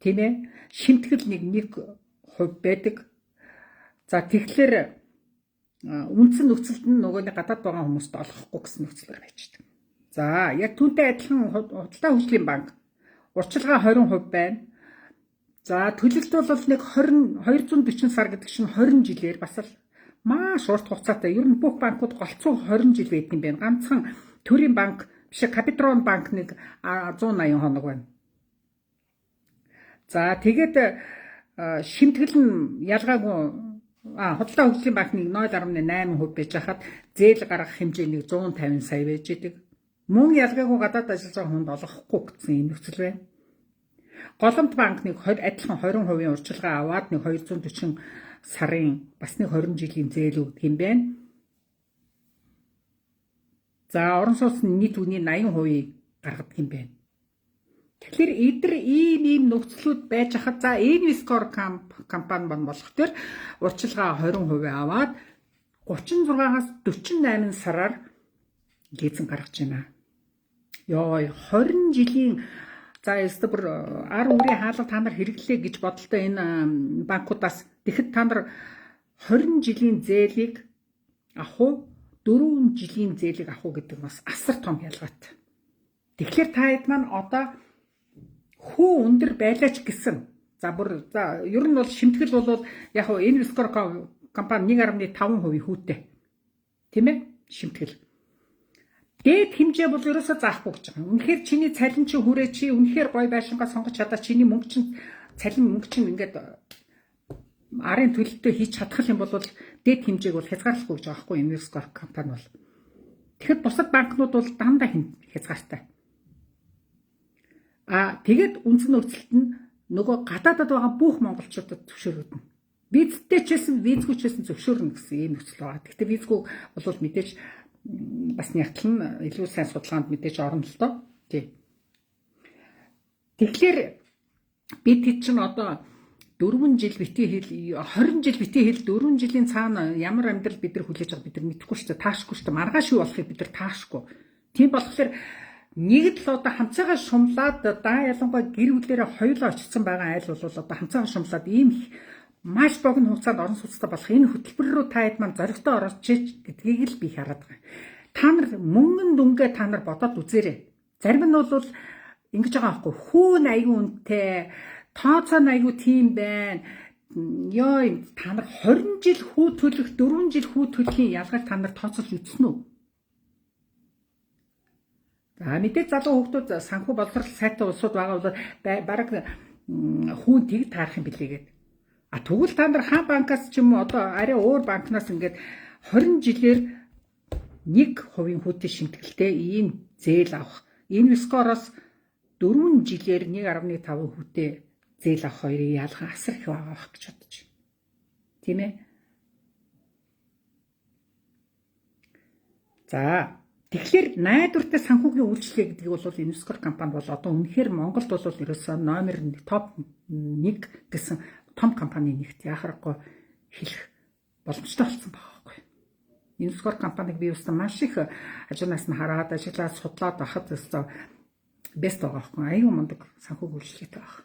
Тийм ээ. Шимтгэл нэг хувь байдаг. За тэгэхээр үндсэн нөхцөлд нь нөгөө нэг гадаад байгаа хүмүүст олохгүй гэсэн нөхцөлөөр байж байгаа. За яг түүнтэй адилхан худалдаа хөгжлийн банк урчилгаа 20% байна. За төлөлт бол нэг 240 сар гэдэг чинь 20 жилээр бас л маш урт хугацаатай. Ер нь бүх банкуд голцоо 20 жил байдаг юм байна. Ганцхан төрийн банк биш Капитрон банк нэг 180 хоног байна. За тэгээд шимтгэл нь ялгаагүй худалдаа хөгжлийн банкны 0.8% байж хахад зээл гаргах хэмжээ нэг 150 сая байж идэг. Мөн ялгаагүй гадаад ажиллаж байгаа хүнд олохгүй гэсэн юм нөхцөл байна. Голомт банк нэг адилхан 20% урчилгаа аваад нэг 240 сарын бас нэг 20 жилийн зээл өгдөг юм байна. За орон сууцны нийт үнийн 80% гаргадаг юм байна. Тэгэхээр эдгээр ийм нөхцлүүд байж хахад за Investcore компани болох төр урчилгаа 20% аваад 36-аас 48 сараар лизинг гаргаж байна. Йоо 20 жилийн за эсвэл ар үрийн хаалга та нар хэрэглэе гэж бодолтой энэ банкудаас тэгэхэд та нар 20 жилийн зээлийг авах уу 4 жилийн зээлийг авах уу гэдэг бас асар том ялгаатай. Тэгэхээр та хэд маань одоо хүү өндөр байлаач гэсэн. За ер нь бол шимтгэл бол яг Investcore компани 1.5% хүүтэй. Тийм ээ? Шимтгэл. Дээд хэмжээ бол ерөөсөө заахгүй гэж байгаа. Үнэхээр чиний цалин чи хүрээ чи үнэхээр гой байшингаа сонгож чадаа чиний мөнгө чин цалин мөнгө чин ингээд арын төлөлтөө хийж чадах юм бол дээд хэмжээг бол хязгаарлахгүй гэж байгаа байхгүй Investcore компани бол. Тэгэхэд бусад банкнууд бол дандаа хязгаартай. Тэгээд үндсэн нөхцөлд нь нөгөө гадаадад байгаа бүх монголчуудад зөвшөөрөгдөн. Визтэй ч гэсэн визгүй ч гэсэн зөвшөөрнө гэсэн ийм нөхцөл байгаа. Гэхдээ визгүй бол мэдээж бас нягтлан илүү сайн судалгаанд мэдээж орно л доо. Тий. Тэгэхээр бид чинь одоо 4 жил битгий хэл 20 жил битгий хэл 4 жилийн цаана ямар амьдрал бид нар хүлээж байгаа бид нар мэдэхгүй шүү дээ. Таашгүй шүү дээ. Маргааш юу болохыг бид нар таашгүй. Тийм болохоор нэг л одоо хамцаагаа шумлаад ялангуяа гэр бүлээрээ хоёулаа очсон байгаа айл бол одоо хамцаагаа шумлаад ийм маш богино хугацаанд орон сууцтай болох энэ хөтөлбөр рүү та хэд маань зоригтой орж чиж гэдгийг л би хараад байгаа. Та нар мөнгөн дүнгээ та нар бодоод үзээрэй. Зарим нь бол ингэж байгаа байхгүй хүүн аягүй үнэтэй тооцоо аягүй тийм байна. Ёо та нар 20 жил хүү төлөх 4 жил хүү төлөхийн ялгааг та нар тооцоолж үзсэн үү? За мэдээж залуу хүүхдүүд санхүү боловсрол сайтай улсууд байгаа бол бараг хүүн тэг таарах юм билээгээд. Тэгвэл та нар хаан банкаас ч юм уу одоо арай өөр банкнаас ингээд 20 жилээр 1% хүүтэй шимтгэлтэй ийм зээл авах. Investcore-оос 4 жилээр 1.5% хүүтэй зээл авах хоёрын ялгаа асар их байгаа гэж бодож байна. Тийм ээ? За тэгэхээр найдвартай санхүүгийн үйлчлэгээ гэдэг бол Инвескор компани бол одоо үнэхээр Монголд бол ерөөсөө номер 1 топ 1 гэсэн том компани нэгт яхахгүй хэлэх боломжтой болсон байгаа байхгүй. Инвескор компаниг би өстө маш их хажуунаас нь хараад ажиглаад судлаад байхад өстө бест байгаа байхгүй. Аюу мундаг санхүүгийн үйлчлэгтэй байгаа.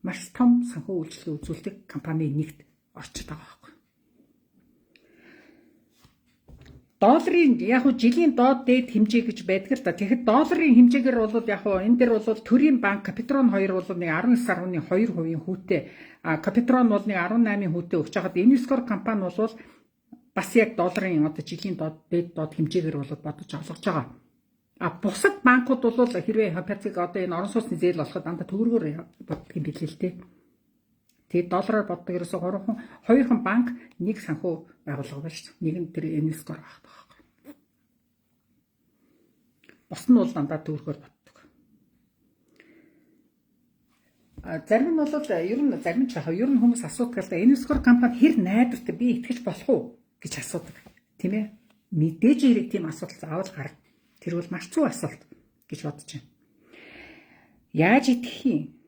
Маш том санхүү үйлчлэгээ үзүүлдэг компани нэгт орчод байгаа байхгүй. Долларын яг хөө жилийн доод дээд хэмжээ гэж байдаг л да. Тэгэхээр долларын хэмжээгээр бол яг хөө энэ дээр бол төрийн банк Капитрон 2 бол нэг 19.2% хүүтэй, Капитрон бол нэг 18% хүүтэй өгч байхад Инвескор компани бол бас яг долларын одоо жилийн доод дээд доод хэмжээгээр бол бодож олгож байгаа. Бусад банкуд бол хэрвээ хипотек одоо энэ орон сууцны зээл болоход дандаа төгрөгөөр боддог юм билээ л дээ. Тэгээд доллараар боддог ерөөсө 2хан банк нэг санхүү байгууллага байна шүү. Нэг нь тэр Инвескор багт байгаа. Бос нь бол дандаа төгрөгөөр боддог. Зарим нь бол ер нь хүмүүс асуудаг л да. Инвескор компани хэр найдвартай би итгэж болох уу гэж асуудаг. Тийм ээ. Мэдээж хэрэг тийм асуудал заавал гарна. Тэр бол маш зөв асуулт гэж бодож байна. Яаж итгэх юм?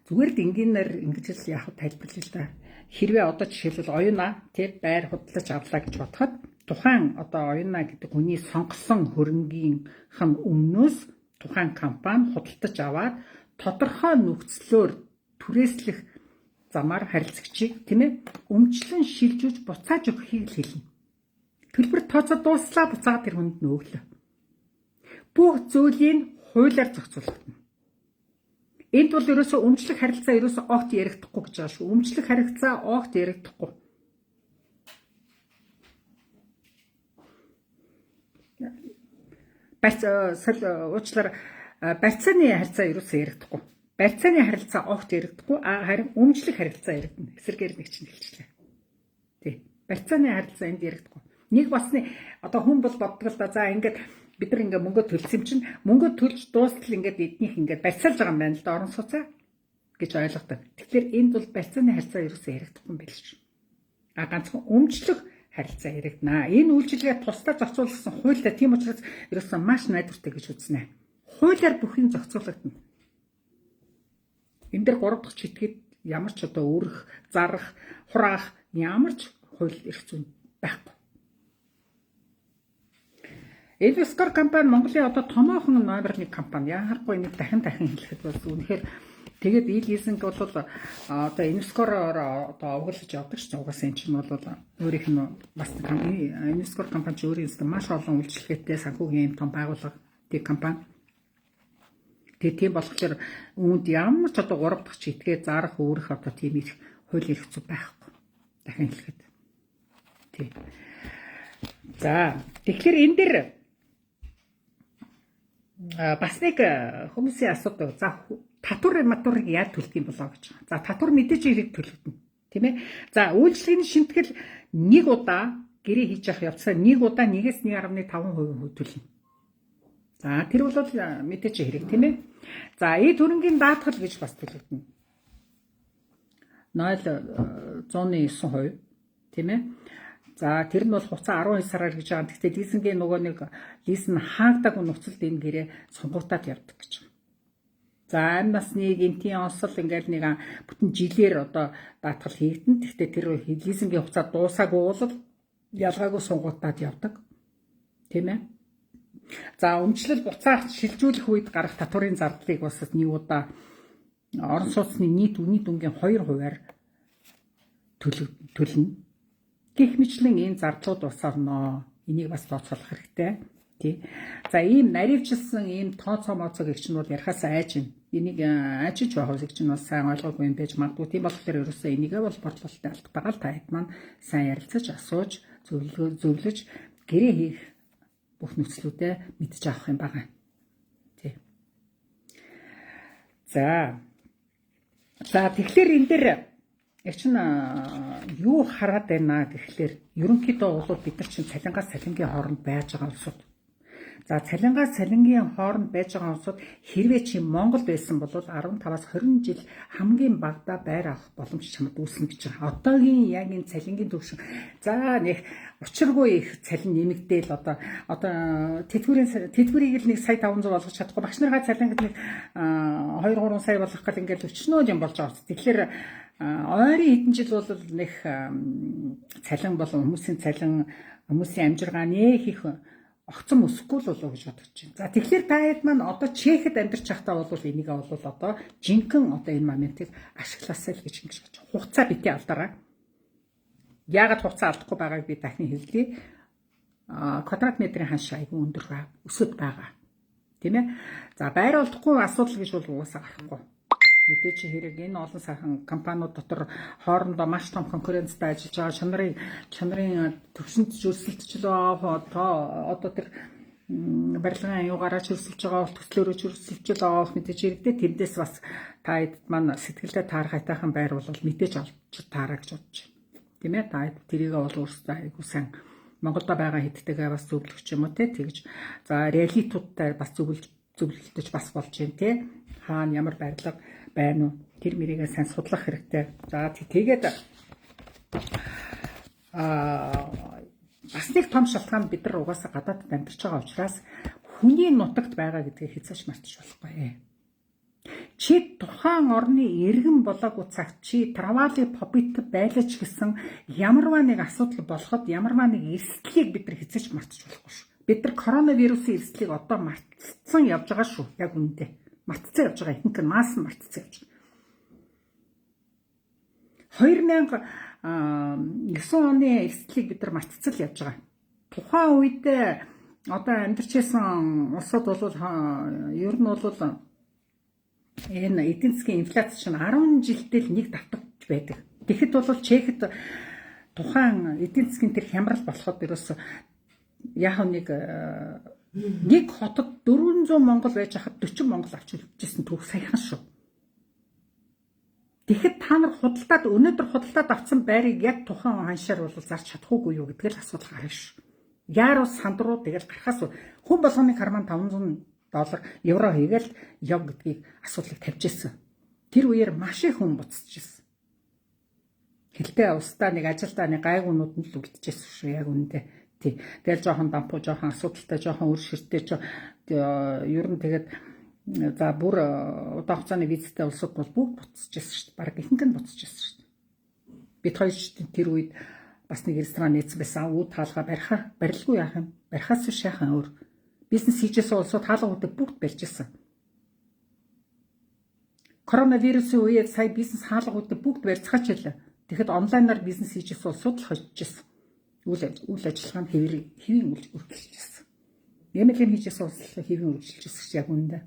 Зүгээр л энгийнээр ингэж л яг тайлбарлая л да. Хэрвээ одоо жишээлбэл оюуна тэг байр худалдаж авлаа гэж бодоход тухайн одоо оюуна гэдэг хүний сонгосон хөрөнгийнх нь өмнөөс тухайн компани худалдаж аваад тодорхой нөхцлөөр түрээслэх замаар харилцагчийг тийм ээ өмчлөн шилжүүлж буцааж өгөхийг л хэлнэ. Төлбөр тооцоо дууслаа буцаад тэр хүнд нь өглөө. Бүх зүйлийг хуулиар зохицуулагдана. Энд бол ерөөсөө өмчлөх харилцаа ерөөсөө огт яригдахгүй гэж байгаа шүү. Өмчлөх харилцаа огт яригдахгүй. Уучлаарай барьцааны харилцаа ерөөсөө яригдахгүй. Барьцааны харилцаа огт яригдахгүй. Харин өмчлөх харилцаа яригдана. Эсрэгээр нэг чинь хэлчихлээ. Тий. Барьцааны харилцаа энд яригдахгүй. Нэг басны одоо хүн бол боддог л да. За ингээд бид нар ингээ мөнгө төлсөн чинь мөнгө төлж дуустал ингээд эднийх ингээд барьцаалж байгаа юм байна л да орон сууцаа гэж ойлгодог. Тэгэхээр энд бол барьцааны харилцаа ерөөсөө яригдахгүй юм байл шүү. Ганцхан өмчлөх харилцаа яригдана. Энэ үйлчилгээ тусдаа зохицуулсан хуультай тийм учраас ерөөсөө маш найдвартай гэж үзнэ. Хуулиар бүхний зохицуулагдана. Энд дээр 3 дахь читгээд ямар ч одоо өрөх, зарах, хураах ямар ч хууль эрх зүйн байхгүй. Инвескор компани Монголын одоо томоохон номер 1 компани. Яхахгүй нэг дахин хэлэхэд бол үнэхээр тэгээд лизинг бол одоо инвескороор одоо овоглож явдаг ч угаасаа энэ чинь бол өөрийнх нь бас инвескор компани ч өөрийн маш олон үйлчлэгээтэй санхүүгийн том байгууллага тэг компани. Тэгээд тийм болохоор үүнд ямар ч одоо 3 дахь читгээ зарах өөрөх одоо тийм их хууль эрх зүй байхгүй. Дахин хэлэхэд. Тий. За тэгэхээр энэ дээр бас нэг хүмүүсийн асуудаг. За татварыг яаж төлөх юм болоо гэж. За татвар мэдээж хэрэг төлөгдөнө. Тийм ээ. За үйлчлэгийн шимтгэл нэг удаа гэрээ хийж явах явцаа нэг удаа 1.5% төлнө. За тэр бол мэдээж хэрэг тийм ээ. За хөрөнгөний даатгал гэж бас төлөгдөнө. 0.109%. Тийм ээ. За тэр нь бол хугацаа 12 сараар гэж байгаа. Гэхдээ лизингийн нөгөө нэг лиз нь хаагдаагүй нөхцөлд энэ гэрээ сонгогдоод явдаг гэж. За амь насны гэмтийн онцлог ингээл нэг бүтэн жилээр одоо даатгал хийгдэн. Гэхдээ тэр лизингийн хугацаа дуусаагүй бол ялгаагүй сонгогдоод явдаг. Тийм ээ. За өмчлөл буцаах шилжүүлэх үед гарах татварын зардлыг бас нэг удаа орон сууцны нийт үнийн дүнгийн 2%-аар төлнө. Гэх мэтлэн энэ зардлууд бас орно. Энийг бас тооцоолох хэрэгтэй. Тий. За ийм наривчилсан ийм тооцоо моцоо гэгч нь бол ярахаас айж байна. Энийг айчиж байх үсэг чинь бас сайн ойлгоогүй юм байж магадгүй. Тийм болохоор ерөөсөө энийгээ бол бодлолтой алдтайгаа л таад маань сайн ярилцаж асууж зөвлөж гэрээ хийх бүх нөхцлүүдэд мэдж авах юм байна. Тий. За тэгэхээр энэ дээр яг чинь юу хараад байна гэхлээр ерөнхийдөө бол бид нар чинь цалингаас цалингийн хооронд байж байгаа улсууд. За цалингаас цалингийн хооронд байж байгаа улсууд хэрвээ чи Монгол байсан бол 15-аас 20 жил хамгийн багадаа байр авах боломж чамд үүснэ гэж байгаа. Одоогийн яг энэ цалингийн түвшин за нэг учиргүй их цалин нэмэгдээл одоо тэтгэврийг л нэг сая 500 болгож чадахгүй багш нараа цалин гэдэг нэг 2-3 сая болгох гал ингээд өчнөө юм болж байгаа. Тэгэхээр ойрын хэдэн жил бол нэг цалин болон хүмүүсийн амжиргаа нэх их огцом өсөхгүй л болов гэж бодож байна. За тэгэхээр та хэд маань одоо Чехэд амьдарч байхдаа бол энийг бол одоо жинхэнэ одоо энэ моментыг ашигласаа л гэж ингэж бодож байна. Хугацаа битээ алдараа. Яагаад хугацаа алдахгүй байгааг би дахин хэлье. Квадрат метрийн ханш айгүй өндөр байгаа. Өсөд байгаа. Тийм ээ. За байр олдохгүй асуудал гэж бол угаасаа гарахгүй. Мэдээж хэрэг энэ олон сайхан компаниуд дотор хоорондоо маш том конкуренцтай ажиллаж байгаа чанарын төвшөнд зөрсөлдөж байгаа одоо тэр барилгын аюугаараа чөрсөлж байгаа бол төслөөрөө чөрсөлж байгаа мэдээж хэрэгтэй тэндээс бас та хэд маань сэтгэлдээ таарах айтайхан байр бол мэдээж олж таараа гэж бодож байна. Тийм ээ та тэрийг бол өөрсдөө айгуу сайн Монголда байгаа хэдтэйгээ бас зөвлөх ч юм уу тэгж за реалитуудтай бас зөвлөлтөж бас болж байна те хаана ямар барилга байна уу тэр мэрийгээ сайн судлах хэрэгтэй. За тэгээд бас нэг том шалтгаан бид нар угаасаа гадаадд амьдарч байгаа учраас хүний нутагт байгаа гэдгийг хэзээч мартаж болохгүй. Чи тухайн орны иргэн болоогүй цагт чи травали побит байлаач гэсэн ямарваа нэг асуудал болоход ямарваа нэг эрсдлийг бид нар хэзээч мартаж болохгүй шүү. Бид нар коронавирусын эрсдлийг одоо мартсан явж байгаа шүү. Яг үнэндээ. Мартцсан явж байгаа ихэнх нь мас мартцсан явж байгаа. 2009 оны эрсдлийг бид нар мартцсан л явж байгаа. Тухайн үед одоо амьдарч байсан улсууд бол ер нь бол энэ эдийн засгийн инфляц чинь 10 жилдээ л нэг давтагч байдаг. Тэгэхэд бол Чехэд тухайн эдийн засгийн тэр хямрал болоход ерөөс яг нэг хотод 400 монгол байж хахад 40 монгол авч үлдчихсэн түүх саяхан шүү. Тэгэхэд та нар өнөөдөр худалдаад авсан байрыг яг тухайн ханшаар бол зарч чадахгүй юу гэдэг л асуудал гарна шүү. Яаруу сандруу тэгэл гарахаас хүн болгоны карман $500 евро хийгээл яв гэдгийг асуудлыг тавьж ирсэн. Тэр үеэр маш их хүн буцаж ирсэн. Хилтэй устдаа нэг ажилдаа нэг гайгуунууд нь л үлдчихсэн шүү яг үүндээ. Тий. Тэгэл жоохон дампуу, жоохон асуудалтай, жоохон үр ширтэй ер нь тэгээд за бүр удаан хугацааны визтэй улсууд бол бүгд буцаж ирсэн шүү дээ. Бараг ихэнх нь буцаж ирсэн шүү дээ. Бид хоёр тэр үед бас нэг ресторан нээсэн байсан. Үүд хаалга барилгүй яах юм? Барихаас биш яахан өөр. Бизнес хийжсэн улсууд хаалгуудыг бүгд барьж ирсэн. Коронавирусын үеэр сая бизнес хаалгуудыг бүгд барьцгаач хэлээ. Тэгэхэд онлайнаар бизнес хийжсэн улсууд л хожиж ирсэн. Үйл ажиллагаа нь хэвийн үргэлжилж ирсэн. Нэмэлт хийжсэн улсууд хэвийн үргэлжилж ирсэн яг үүндээ.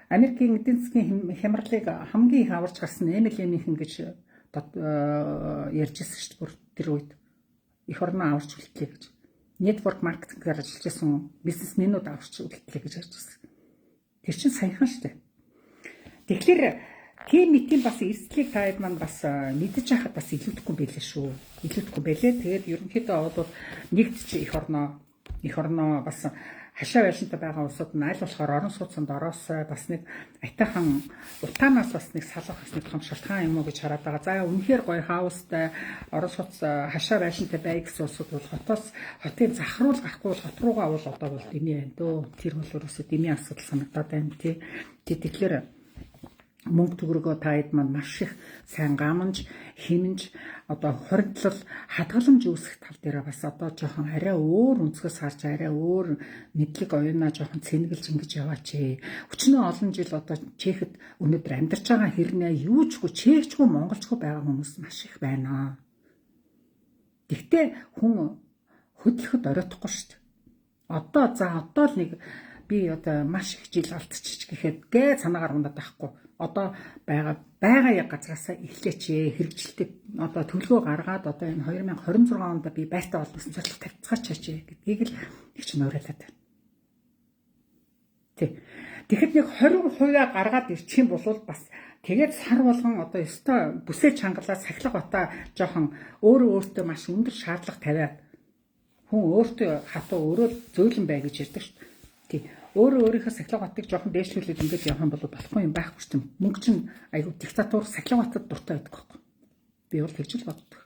Америкийн эдийн засгийн хямралыг хамгийн их аварч гарсан MLM-ийнхэн гэж ярьж ирсэн шүү дээ. Тэр үед их орноо аварч үлдлээ гэж. Network marketing-ээр ажиллаж байсан бизнесмэнүүд аварч үлдлээ гэж ярьж ирсэн. Тэр чинь саяхан шүү дээ. Тэгэхээр тийм мэтийн бас эрсдлийг та хэд маань бас мэдэж байхад бас илүүдэхгүй байлээ шүү. Илүүдэхгүй байлээ. Тэгээд ерөнхийдөө бол нэгд чи их орноо бас хашаа байшинтай байгаа улсууд нь аль болохоор орон сууцнд ороосоо бас нэг айтайхан утаанаас бас нэг салах нэг том шалтгаан юм уу гэж хараад байгаа. За үнэхээр гоё хаустай орон сууц хашаа байшинтай бай гэсэн улсууд бол хотын захруулах гарахгүй бол хот руугаа бол одоо бол дэмий байна дөө. Тэр бол өөрөөсөө дэмий асуудал санагдаад байна тий. Тэгэхээр мөнгө төгрөгөө та хэд маань маш их сайн гамж хэмнж одоо хоригдлол хадгаламж үүсэх тал дээр бас одоо жоохон арай өөр өнцгөөс харж арай өөр мэдлэг оюунаа жоохон цэнгэлж ингэж яваач. Өчнөө олон жил одоо Чехэд өнөөдөр амьдарч байгаа хэрнээ юучгүй чехчгүй монголчгүй байгаа хүмүүс маш их байна. Гэхдээ хүн хөдлөхөд оройтхгүй шүү дээ. Одоо л нэг би одоо маш их жил алдчих гэхэд гээ санаагаар ундаад байхгүй. Одоо байгаа яг газраасаа эхлэеч хэрэгжилтэд одоо төлгөө гаргаад одоо энэ 2026 онд би байртаа олсон зорилго тавьцгаач гэдгийг л их ч нуурайлаад байна. Тий. Тэгэхэд нэг 20% гаргаад ирчих юм бол бас тэгээд сар болгон одоо ёстой бүсээ чангалаа сахилга батаа жоохон өөрөө өөртөө маш өндөр шаардлага тавиад Хүн өөртөө хатуу өөрөө зөөлөн бай гэж ярьдаг шүү дээ. Тий. Өөрөө өөрийнхөө сахилгатыг жоохон дээшлүүлээд ингэж явах юм бол болохгүй юм байхгүй шүү дээ. Мөнгө чинь айгүй диктатур сахилгатад дуртай байдаг байхгүй. Би бол тэгж л боддог.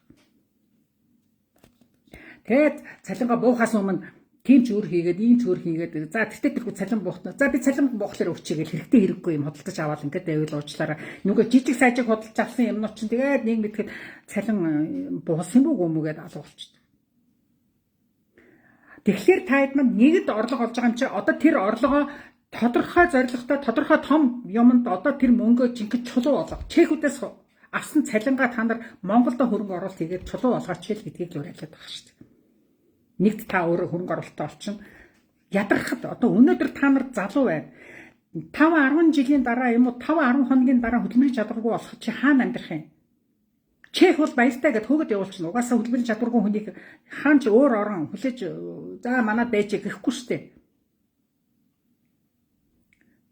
Тэгээд цалингаа буухаас өмнө тийм ч өөр хийгээд, ийм ч өөр хийгээд за тэгтээ тэргүй цалин буухна. За би цалин буухлаар өчөөгөл хэрэгтэй хэрэггүй юм хөдөлж аваад ингээд байвал уучлаараа нүгэ жижиг сайжиг хөдөлж авсан юмнууд чинь тэгээд нэг мэдэхэд цалин буусан юм уу гүмүгээд алга болчихсон. Тэгэхээр та хэд манд нэгэд орлого олж байгаа юм чи одоо тэр орлогоо тодорхой зорилготой тодорхой том юмд одоо тэр мөнгөө жинхэнэ чулуу болгоо. Чехүүдээс авсан цалингаа та нар Монголдо хөрөнгө оруулалт хийгээд чулуу болгооч л гэдгийг л уриалаад байгаа шүү дээ. Нэгд та өөрөө хөрөнгө оруулалтаа олчихно. Ядрахад одоо өнөөдөр та нар залуу байна. 5-10 жилийн дараа юм уу 5-10 хоногийн дараа хөдөлмөрийн чадваргүй болох чи хаана амьдрах юм? Чех бол баяртай гэд хөөгд явуулчихна. Угаасаа хөдөлмөрийн чадваргүй хүнийг хаан ч өөр орон хүлээж за манад байж гэхгүй шүү дээ.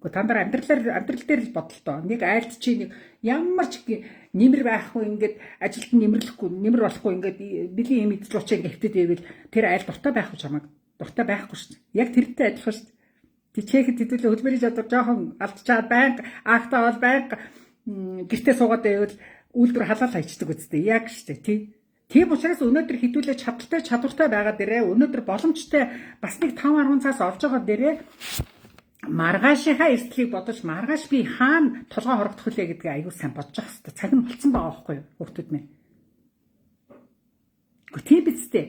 Гэхдээ та нар амьдрал дээр л бодлоо. Нэг айлт чи нэг ямар ч нэмэр байхгүй ингээд ажилд нэмэр болохгүй ингээд билийн юм идэж уучаа ингээд хөвтөд байвал тэр айл дуртай байх уу чамаг? Дуртай байхгүй шүү дээ. Яг тэртэй адилхан шүү дээ. Тэг чехэд хэдүүлээ хөдөлмөрийн чадвар жоохон алдчихад байнга актаа бол байнга гэртээ суугаад байвал үйлдвэр халаал хайчдаг үстэй. Яг шүү дээ тий. Тийм учраас өнөөдөр хэдүүлээ чадвартай байгаа дээрээ өнөөдөр боломжтой бас нэг 5-10 цаас олж байгаа дээрээ маргаашийнхаа эрсдлийг бодож маргааш би хаана толгой хорогдох үлээ гэдгийг аягүй сайн бодож явах хэрэгтэй. Цаг нь болцсон байгаа байхгүй юу хүүхдүүд минь. Гэхдээ тийм биз дээ.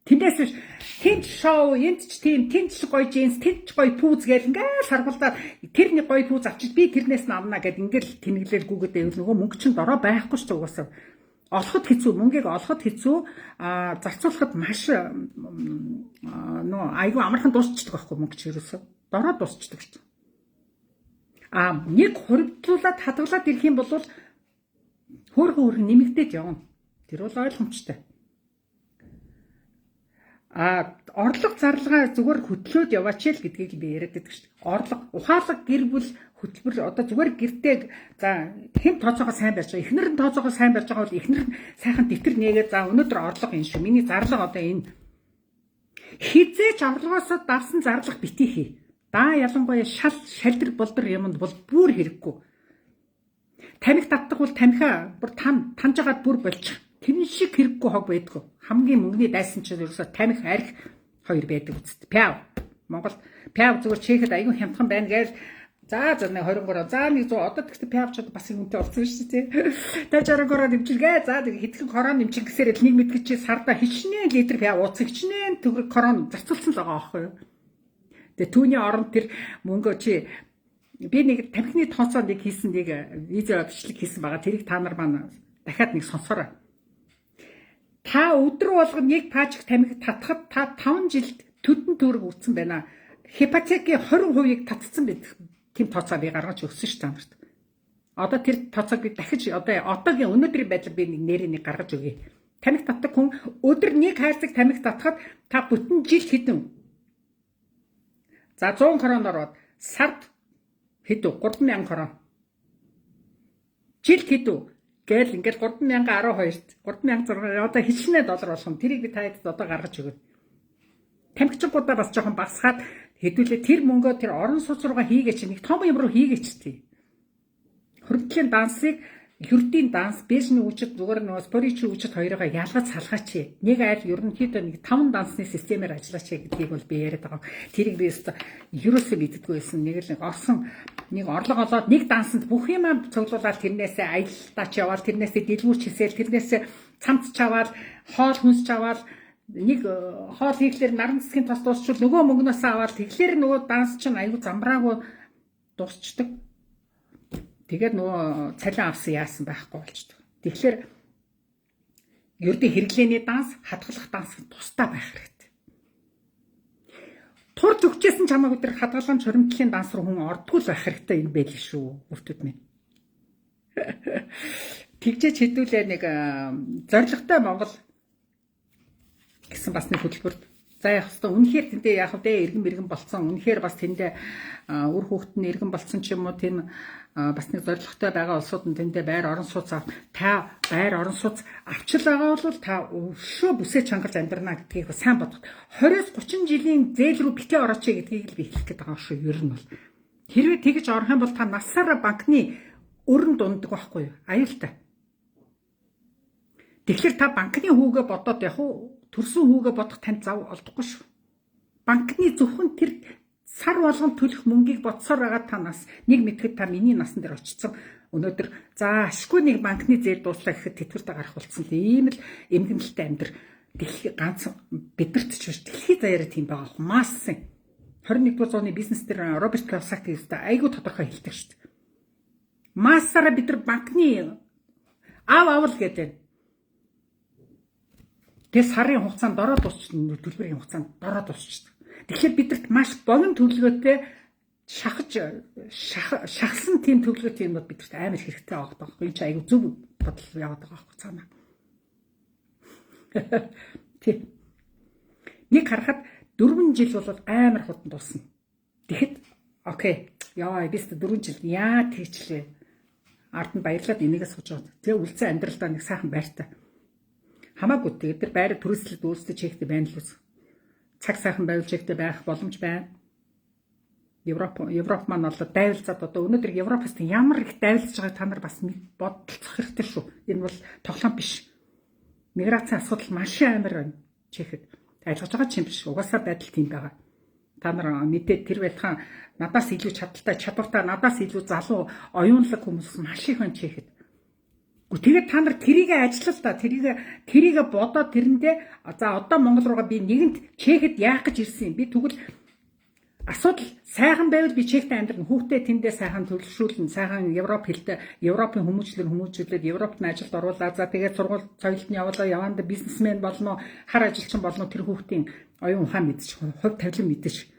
Тэндээс биш тэнч шоу, энд ч тийм, тэнч гоё джинс, тэнч гоё пүүз гээл ингээл саргуулдаад тэр нэг гоё пүүз авчиж би тэрнээс нь авна гэд ингээл тэнэглэл гүгээд байвал нөгөө мөнгө чинь дорой байхгүй ч угаасаа. Олоход хэцүү, мөнгийг олоход хэцүү, зарцуулахад маш нөө айгүй амархан дуусчдаг байхгүй мөнгө чи ерөөсөө. Дорой дуусчдаг шүү. Нэг хоригдлуулаад хадгалаад ирэх юм бол хөөрхөн нэмэгдээд явна. Тэр бол ойлгомжтой. Орлого зарлагаа зүгээр хөтлөөд яваач л гэдгийг би яриад байдаг шүү дээ. Орлого ухаалаг гэр бүл хөтөлбөр одоо зүгээр гэртээ за хэн тооцоогоо сайн барьж байгаа. Эхнэр нь тооцоогоо сайн барьж байгаа бол эхнэр нь сайхан дэвтэр нээгээд за өнөөдөр орлого энэ шүү. Миний зарлага одоо энэ. Хизээч орлогоосоо давсан зарлага битгий хий. Ялангуяа шалдэр болдор юмд бол бүр хэрэггүй. Тамхи татдаг бол тамхиа бүр танжгаад бүр болчих. Тэр шиг хэрэггүй хог байдгүй. Хамгийн мөнгөний дайсан чинь ерөөсө тамхи арх хоёр байдаг үст. Пяв. Монголд пяв зүгээр чехэд аягүй хямдхан байна гээл за нэг 23 за 100 одоо тэгтээ пяв ч бас үнэтэй болсон шүү дээ. Тэ 63 нэмчилгээ за тэг хэдхэн корон нэмчих гэсээр л нэг мэд чи сарда хичнээн литр пяв ууцсан хичнээн төгрөг корон зарцуулсан л байгаа байхгүй юу. Тэгээ түүний оронд тэр мөнгөө чи би нэг тамхины тооцоо нэг хийсэн нэг видео бичлэг хийсэн байгаа. Тэрийг та нар маань дахиад нэг сонсоорой. Та өдөр болгон нэг пажик тамхи татхад та 5 жилд төдөн төгрөг үрдсэн байна. Хипотекийн 20%-ийг татсан байдаг. Тийм тооцоо би гаргаж өгсөн шүү дээ. Одоо тэр тооцоог би дахиж одоогийн өнөөдрийн байдлаар би нэрийг гаргаж өгье. Тамхи татдаг хүн өдөр нэг хайрцаг тамхи татхад та бүтэн жил хэдэн за 100 крон ороод сард хэдүү 3000 крон. Жилд хэдүү гээл ингээд 3012-т 3600 одоо хичнээн доллар болох юм. Тэрийг би таад одоо гаргаж өгöd. Тамхичгуудаа бас жоохон басгаад хэдүүлээ тэр мөнгөө тэр орон сууц руугаа хийгээч нэг том юм руу хийгээч тий. Хөрөнгөлийн дансыг ердийн данс, бэжний үжид зүгээр нөгөө споричи үжид хоёроо ялгаж салгаач. Нэг айл ерөнхийдөө нэг 5 дансны системээр ажиллаач гэдгийг бол би яриад байгаа. Тэрийг би ерөөсөө мэддэггүй байсан. Нэг л орсон нэг орлого олоод нэг дансанд бүх юм цуглуулаад тэрнээсээ аялалтаач яваал, тэрнээсээ дэлгүүрч хийсэл, тэрнээсээ цамц чаваал, хоол хүнс чаваал нэг хоол хийхлээр наран засгийн тос дуусчвал нөгөө мөнгнөөс аваад тэгэхээр нөгөө данс чинь аюу замбраагүй дуусчдаг. Тэгээд нөгөө цалин авсан яасан байхгүй болчдөг. Тэгэхээр ердөө хэрэглээний данс, хадгалах данс тусдаа байх хэрэгтэй. Тур төгчээсэн чамайг өдөр хадгалан чуримтлын данс руу хүн ордгүй л байх хэрэгтэй юм байл шүү. Хүүхдүүд минь. Тэгжээч хэдүүлээ нэг зоригтой Монгол гэсэн бас нэг хөтөлбөрт За яг хэвээр үнэхээр тэндээ яг хөдөө иргэн болцсон. Үнэхээр бас тэндээ үр хүүхэд нь иргэн болцсон ч юм уу тийм бас нэг зорилготой байгаа улсууд нь тэндээ байр орон сууц та байр орон сууц авчил байгаа бол та өшөө бүсээ чангалж амьдрна гэдгийг сайн бодох. 20-30 жилийн зээл рүү битээ орооч гэдгийг л би хэлэх гээд байгаа шүү. Ер нь бол хэрвээ тэгж орох юм бол та насаараа банкны өрн дунддаг байхгүй юу? Аюултай. Тэгэхээр та банкны хүүгээ бодоод яг уу төрсөн хүүгээ бодох танд зав олдохгүй шүү. Банкны зөвхөн тэр сар болгон төлөх мөнгийг бодсоор байгаа та нас нэг мэдхэд та миний насан дээр очсон. Өнөөдөр за ашгүй нэг банкны зээл дууслаа гэхэд тэтгэвртэй гарах болсон. Ийм л эмгэнэлтэй амьдр. Дэлхий ганц бидэрт ч биш дэлхий заяараа тийм байгаа. Массын 21-р зууны бизнес дээр Роберт Кийосаки гэдэг айгүй тодорхой хэлдэг шүү дээ. Массаараа бид нар банкны авал гэдэг. Тэгээ сарын хугацаанд дороо дуусчихсан, төлбөрийн хугацаанд дороо дуусчихсан. Тэгэхээр бидэрт маш богино төлөвлөгөөтэй шахсан тийм төлөвлөгөөтэй юмуд бидэрт амар хэрэгтэй байгаа байхгүй. Энэ ч айгүй зөв бодол яваад байгаа байхгүй цаанаа. Тий. Нэг харахад 4 жил бол амар хутан дуусна. Тэгэхэд окей. Яа, бист 4 жил яа тийчлээ. Ард нь баярлаад энийгээ сууж байгаа. Тэгээ үлцэн амьдралдаа нэг сайхан байртай. Хамаагүй тэгээд тэр байр төрөслөд өөрсдөө чектэй байна л үз. Цаг сайхан байвал чектэй байх боломж байна. Европ маань бол дайвалцаад одоо өнөөдөр Европоос ямар их дайвалцж байгааг та нар бас бодолцох хэрэгтэй шүү. Энэ бол тоглоом биш. Миграцийн асуудал маш амар байна. Чехэд ажиллаж байгаа юм биш. Угаасаа байдал тийм байгаа. Та нар мэдээд тэр байлхан надаас илүү чадвартай надаас илүү залуу оюунлаг хүмүүс маш их байна чехэд. Тэгээд та нар тэрийг ажиллал та тэрийг бодоод тэрэндээ за одоо Монгол руугаа би нэгэнт чехэд яах гэж ирсэн юм. Би тэгвэл асуудал сайхан байвал би чектэй амьдрах хүүхдээ тэндээ сайхан төлөвшүүлнэ. Сайхан Европ хэлтэй Европын хүмүүжлээд Европт нь ажилд оруулаад за тэгээд сургууль соёлт нь яванда бизнесмен болно, хар ажилчин болно тэр хүүхдийн оюун ухаан мэдчих, хувь тавилан мэдчих.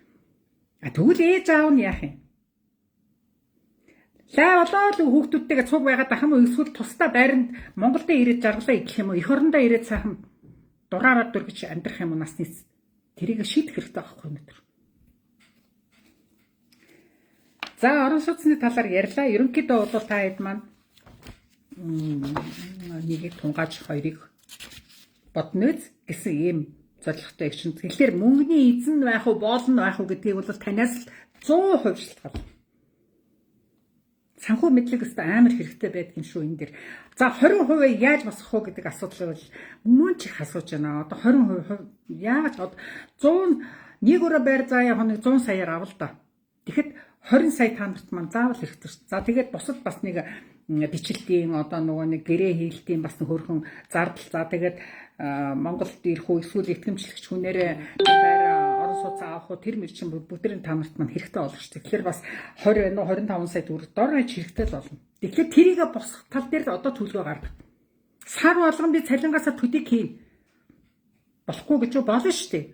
Тэгвэл ээж аав нь яах юм? Лаа болоод хүүхдүүдтэйгээ цуг байгаад ах юм уу эсвэл тусдаа байранд Монголд ирээд жаргалаа идэх юм уу? Эх орондоо ирээд сайхан дураараад дөргиж амьдрах юм уу насны эцэст? Тэрийг шийдэх хэрэгтэй байхгүй өнөөдөр. За орон сууцны талаар ярьлаа. Ерөнхийдөө бол та хэд маань нэгийг тунгааж хоёрыг бодно гэсэн ийм зорилготой их чинь. Тэгэхээр мөнгөний эзэн байх уу, боолн байх уу гэдгийг бол танаас 100% шалтгаална. Санхүү мэдлэг өстө амар хэрэгтэй байдаг юм шүү энэ дэр. За 20% яаж босгох вэ гэдэг асуудал бол мөн ч их асууж байна. Одоо 20% яаж 100 нэг өрөө байр заяа хоног 100 саяар авал да. Тэгэхэд 20 сая та нарт маань заавал хэрэгтэй шүү. За тэгээд бусад бас нэг бичлэгийн одоо нөгөө нэг гэрээ хийлтийн бас хөрхөн зардал. За тэгээд Монголд ирэх үү эсвэл итгэмжлэгч хүнээрээ байр орон сууц авах уу тэр мөр чинь бүгдэрийн та нарт маань хэрэгтэй болох шүү. Тэгэхээр бас 20 25 сая төгрөг дор хаяж хэрэгтэй л болно. Тэгэхээр тэрийг босгох тал дээр одоо төлөвлөгөө гаргах. Сар болгон би цалингаасаа төдийг хийн. Болохгүй гэж болно шүү дээ.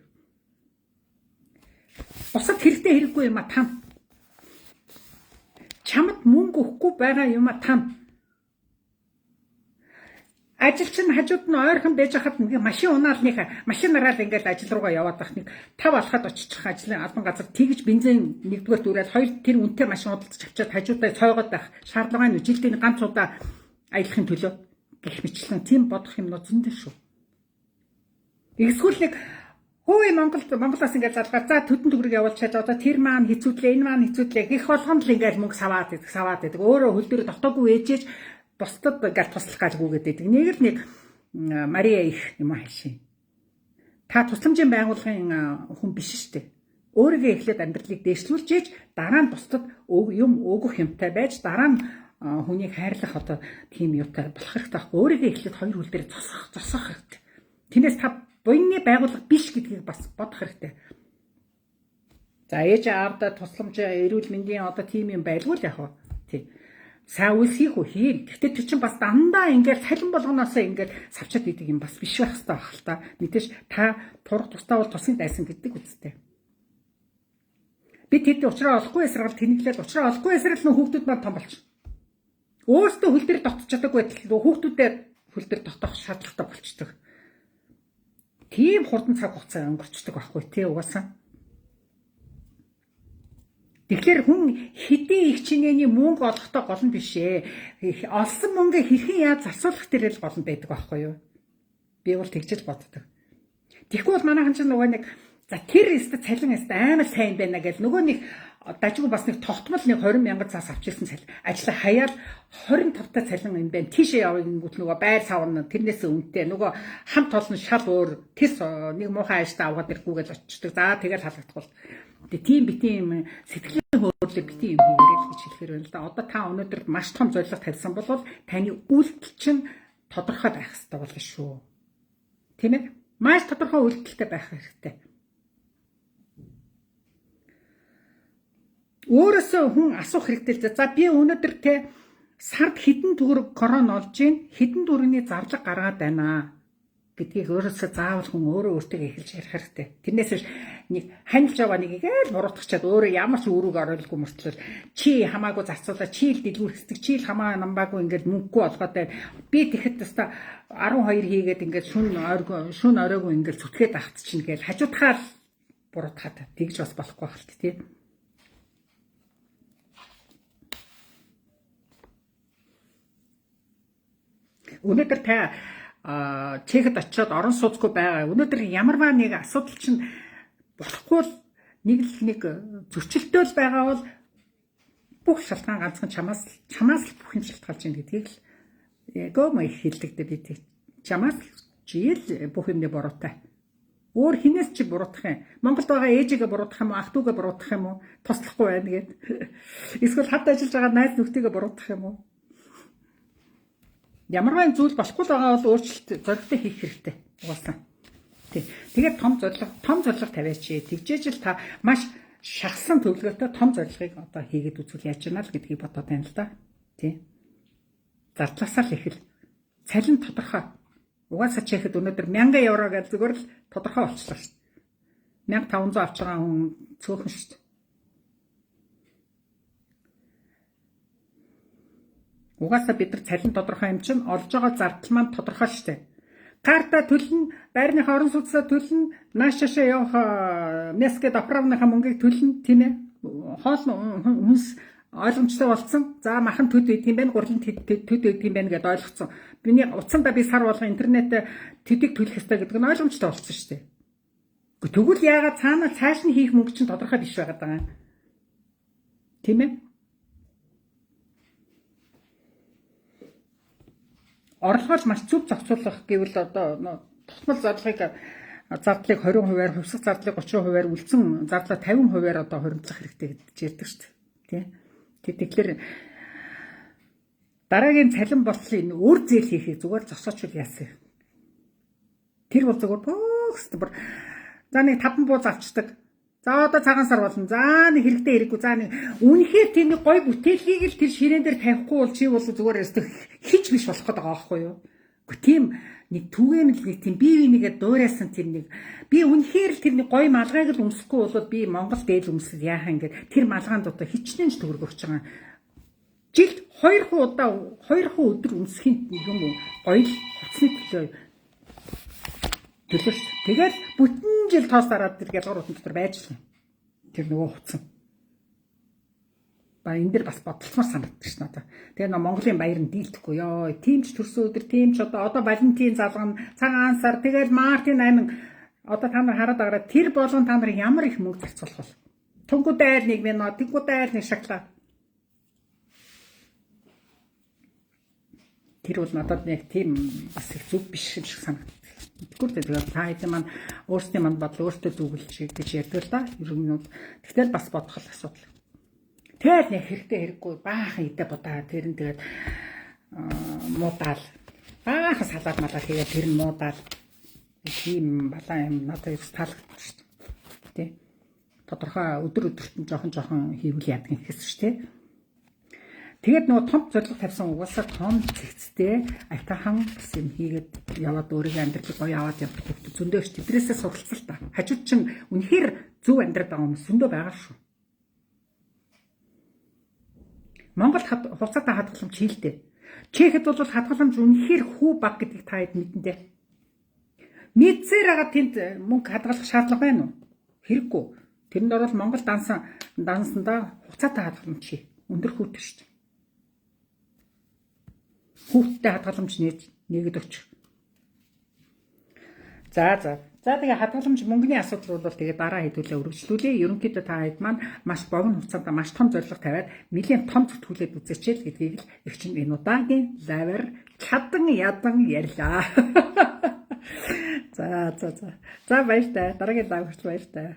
Бусад хэрэгтэй хэрэггүй юм а там. Чамд мөнгө өгөхгүй байгаа юм а там. Ажилчин хажууд нь ойрхон байж хахад нэг машин унаалных машинаараа л ингээд ажил руугаа яваад байх нэг 5 алхаад очих ажлын албан газар тэгж бензин нэгдүгээр дүүрээд хоёр тэр үнэтэй машин худалдаж авчиад хажуудаа цойгоод байх шаардлага нь жилдээ ганц удаа аялахын төлөө гэх мэтлэн тийм бодох юм зөндөө шүү. Эсвэл нэг хөөе Монголоос ингээд залгаад за төдөн төгрөг явуулчаад одоо тэр маань хэцүүдлээ энэ маань хэцүүдлээ гэх болгонд л ингээд мөнгө саваад байдаг. Өөрөө хөл дээр дотоогүй ээжээж бусдад ингээд туслах гажгүйгээд байдаг. Нэг л нэг Мария их юм хэлшин. Та тусламжийн байгууллагын хүн биш шүү дээ. Өөрийгөө эхлээд амьдралыг дээшлүүлж ээж дараа нь бусдад юм өгөх юмтай байж дараа нь хүнийг хайрлах одоо тийм юутай болох хэрэгтэй байхгүй. Өөрийгөө эхлээд хоёр хөл дээр зосох хэрэгтэй. Тиймээс та буйны байгууллага биш гэдгийг бас бодох хэрэгтэй. За ээж аавда тусламж эрүүл мэндийн одоо тийм юм байлгүй л яг тий. Сайн үлсхийх үү хийн. Гэхдээ тэр чинь бас дандаа ингээд цалин болгоноосоо ингээд савчаад идэг юм бас биш байх хэрэгтэй байх л та. Мэдээж та турах тусдаа бол тусын дайсан гэдэг үстэй. Би тэд уучраа олохгүй эсрэг тэнэглээд уучраа олохгүй эсрэг нөх хүүхдүүд маань том болчих. Өөртөө хөл дээр дотч чадаагүй байтал хүүхдүүдэд хөл дээр дотох шаардлагатай болчихдог. тийм хурдан цаг хугацаа өнгөрчдөг байхгүй тий угаасаа. Тэгэхээр хүн хэдийн их чинээний мөнгө олохдоо гол нь биш ээ. Олсон мөнгө хэрхэн яаж зарцуулах дээр л гол нь байдаг байхгүй юу? Би бол тэгж л боддог. Тэгэхгүй бол манайхан ч нөгөө нэг за тэр өстө цалин өстө амар сайн байна гэж нөгөө нэг дажгүй бас нэг тогтмол нэг 20,000 цаас авчихсан цалин. Ажлаа хаяад 25 та цалин юм байна. Тийшээ явъя гингүүт нөгөө байр саварна тэрнээс үнэтэй нөгөө хамт олон шал өөр тэс нэг муухай ааштай аваад ирэхгүйгээл очдөг. За тэгэл халагдахгүй. Тэгээ тийм битэн юм сэтгэлийн хөөрлөг битэн юм хийгээрэй л гэж хэлэхээр байна л да. Одоо та өнөөдөр маш том зорилго тавьсан бол таны үйлдэл чинь тодорхой байх хэрэгтэй болно шүү. Тийм ээ? Маш тодорхой үйлдэлтэй байх хэрэгтэй. Өөрөөсөө хүн асуух хэрэгтэй л дээ. За би өнөөдөр те сард хэдэн төгрөг корон олж гин хэдэн төгрөгийн зарлага гаргаад байна гэдгийг өөрөөсөө заавал хүн өөрөө өөртөө эхэлж ярих хэрэгтэй. Тэрнээс биш нэг ханилж байгаа нэг игээл буруутгачаад өөрөө ямар ч үүрэг оруулахгүй мөртлөө чи хамаагүй зарцуулаа чи л дэлгүүр хэсдэг чи л хамаагүй ингээд мөнгөгүй болгоод би тэгэхэд өста 12 хийгээд ингээд шүн оройгүй ингээд зүтгээд ахт чинь гээл хажуудахаар буруутгаад тэгж бас болохгүй хальт тий. Өнөөдөр та Чехэд очиод орон сууцгүй байгаа. Өнөөдөр ямарваа нэг асуудал чинь болохгүй л нэг зөрчилтэй л байгаа бол бүх шалтгаан ганцхан чамаас л бүх юм шалтгаалж байна гэдгийг л гомой хэлдэг дээ би. Чамаас жийл бүх юмний буруутай. Өөр хинээс чи буруутах юм. Монголд байгаа ээжигээ буруутах юм уу, ах トゥ угээ буруутах юм уу? Туслахгүй байна гэд. Эсвэл хад ажиллаж байгаа найз нөхдөйгээ буруутах юм уу? Ямарваа зүйл болохгүй л байгаа бол өөрчлөлт зорилттой хийх хэрэгтэй. Угаасаа. Тий. Тэгээд том зорилго тавиач. Тэгжээж л та маш шахсан төлөвлөгөөтэй том зорилгыг одоо хийгээд үзвэл яаж яана л гэдгийг бодоод байна л да. Тий. Зардлаасаа л ихэл. Цалин тодорхой. Угаасаа чехэд өнөөдөр 1000 евро гэж зүгээр л тодорхой болчихлоо шүү дээ. 1500 авч байгаа хүн цөөхөн шүү дээ. Угаасаа бид нар цалин тодорхой юм чинь олж байгаа зардал маань тодорхой шүү дээ. Карта төлнө, байрныхаа орон сууцаа төлнө, наашаашаа явах мескэд оправныхаа мөнгийг төлнө, тийм ээ. Хоол хүнс ойлгомжтой болсон. За махан төд өгд юм байна, гурлын төд өгд юм байна гэдээ ойлгоцсон. Биний утсандаа би сар болго интернет төдийг төлөх ёстой гэдэг нь ойлгомжтой болсон шүү дээ. Тэгвэл яагаад цаана цааш нь хийх мөнгө чинь тодорхой биш байгаад байгаа юм. Тийм ээ. Орлогоо маш зөв зохицуулах гэвэл одоо тогтмол зардлыг 20%-аар, хувьсах зардлыг 30%-аар, үлдсэн зардлаа 50%-аар одоо хуримтлах хэрэгтэй гэж ярьдаг шүү дээ. Тий. Тэгэхээр дараагийн цалин болтлын үр зээл хийхийг зүгээр зогсоочвол яасан. Тэр бол зүгээр бөөхсдөр. За нэг 5 бууз авчдаг. За одоо цагаан сар болно. За нэг хэрэгтэй хэрэггүй. За нэг үнэхээр тийм нэг гой бүтээлгийг л тэр ширээн дээр тавихгүй бол чи бол зүгээр өстө хич биш болох гэдэг байгаа байхгүй юу? Гэхдээ тийм нэг түгээмэл нэг тийм бие бинийгээ дуурайсан тэр нэг би үнэхээр л тэр нэг гой малгайг л өмсөхгүй бол би Монгол дээл өмсөд яахаа ингээд тэр малгаанд одоо хичнээн ч төгрөг өгч байгаа. Жилд 2 өдөр өмсөхийн юм уу? Гоё л хоцны төлөө шүү. Тэгэл бүтэн жил тоос дараад тэр гялгуурын дотор байж л тэр нөгөө хуцсан. Ба энэ дэр бас бодлохмор санагддаг ш нь одоо. Тэгээ нөө Монголын баяр нь дийлдэхгүй ёо. Тимч төрсөн өдөр тимч одоо Валентин залгана, цагаан сар тэгэл Мартин 8 одоо та нар хараад байгаа тэр болгон та нар ямар их мөнгө зарцуулах вэ? Түнгүүд айл нэг минут, тэнгүүд айл нэг шоколад. Тэр бол надад нэг тийм бас их зүг биш юм шиг санагдав. Тэгвэл та хэд маань өөрсдийн манд бодол өөртөө зүгэлж гэж ярьдаг л да. Ерөнхийдөө тэгтэл бас бодох асуудал. Тэгэл нэг хэрэгтэй хэрэггүй баахан идэ будаа тэр нь тэгээд муудаал баахан салаад малаа тэгээд тэр нь муудаал тийм балаа юм надад таалагдчих шүү дээ. Тэ. Тодорхой өдөрт нь жоохон хийвэл яадаг юм гэсэн шүү дээ. Тэгээд нөгөө том зорилго тавьсан угаасаа том цэгцтэй айтахан гэсэн юм хийгээд яваад өөрийнхөө амьдралыг гоё аваад явдаг хүмүүс зөндөө ш. Тэдрээсээ суралцал та. Хажууд чинь үнэхээр зөв амьдраад байгаа хүмүүс зөндөө байгаа шүү. Монголд хуцаатай хадгаламж хийлтэй. Чехэд бол хадгаламж үнэхээр хүү баг гэдгийг та хэд мэдэн дээ. Нийцээр байгаа тэнд мөнгө хадгалах шаардлага байна уу? Хэрэггүй. Тэрэнд орол Монгол дансандаа хугацаатай хадгаламж хий. Өндөр хүүтэй шүү дээ. Хүүхдтэй хадгаламж нэгэд өч. За тэгээ хадгаламж мөнгөний асуудал бол тэгээ дараа хэдүүлээ үргэлжлүүлээ. Ерөнхийдөө та хэд маань маш богино хугацаанд маш том зорилго тавиад нэлийн том зүтгүүлээд үзээч л гэдгийг л эгчин энэ удаагийн лайваар чадан ядан ярьлаа. За баяртай. Дараагийн лайв хүртэл баяртай.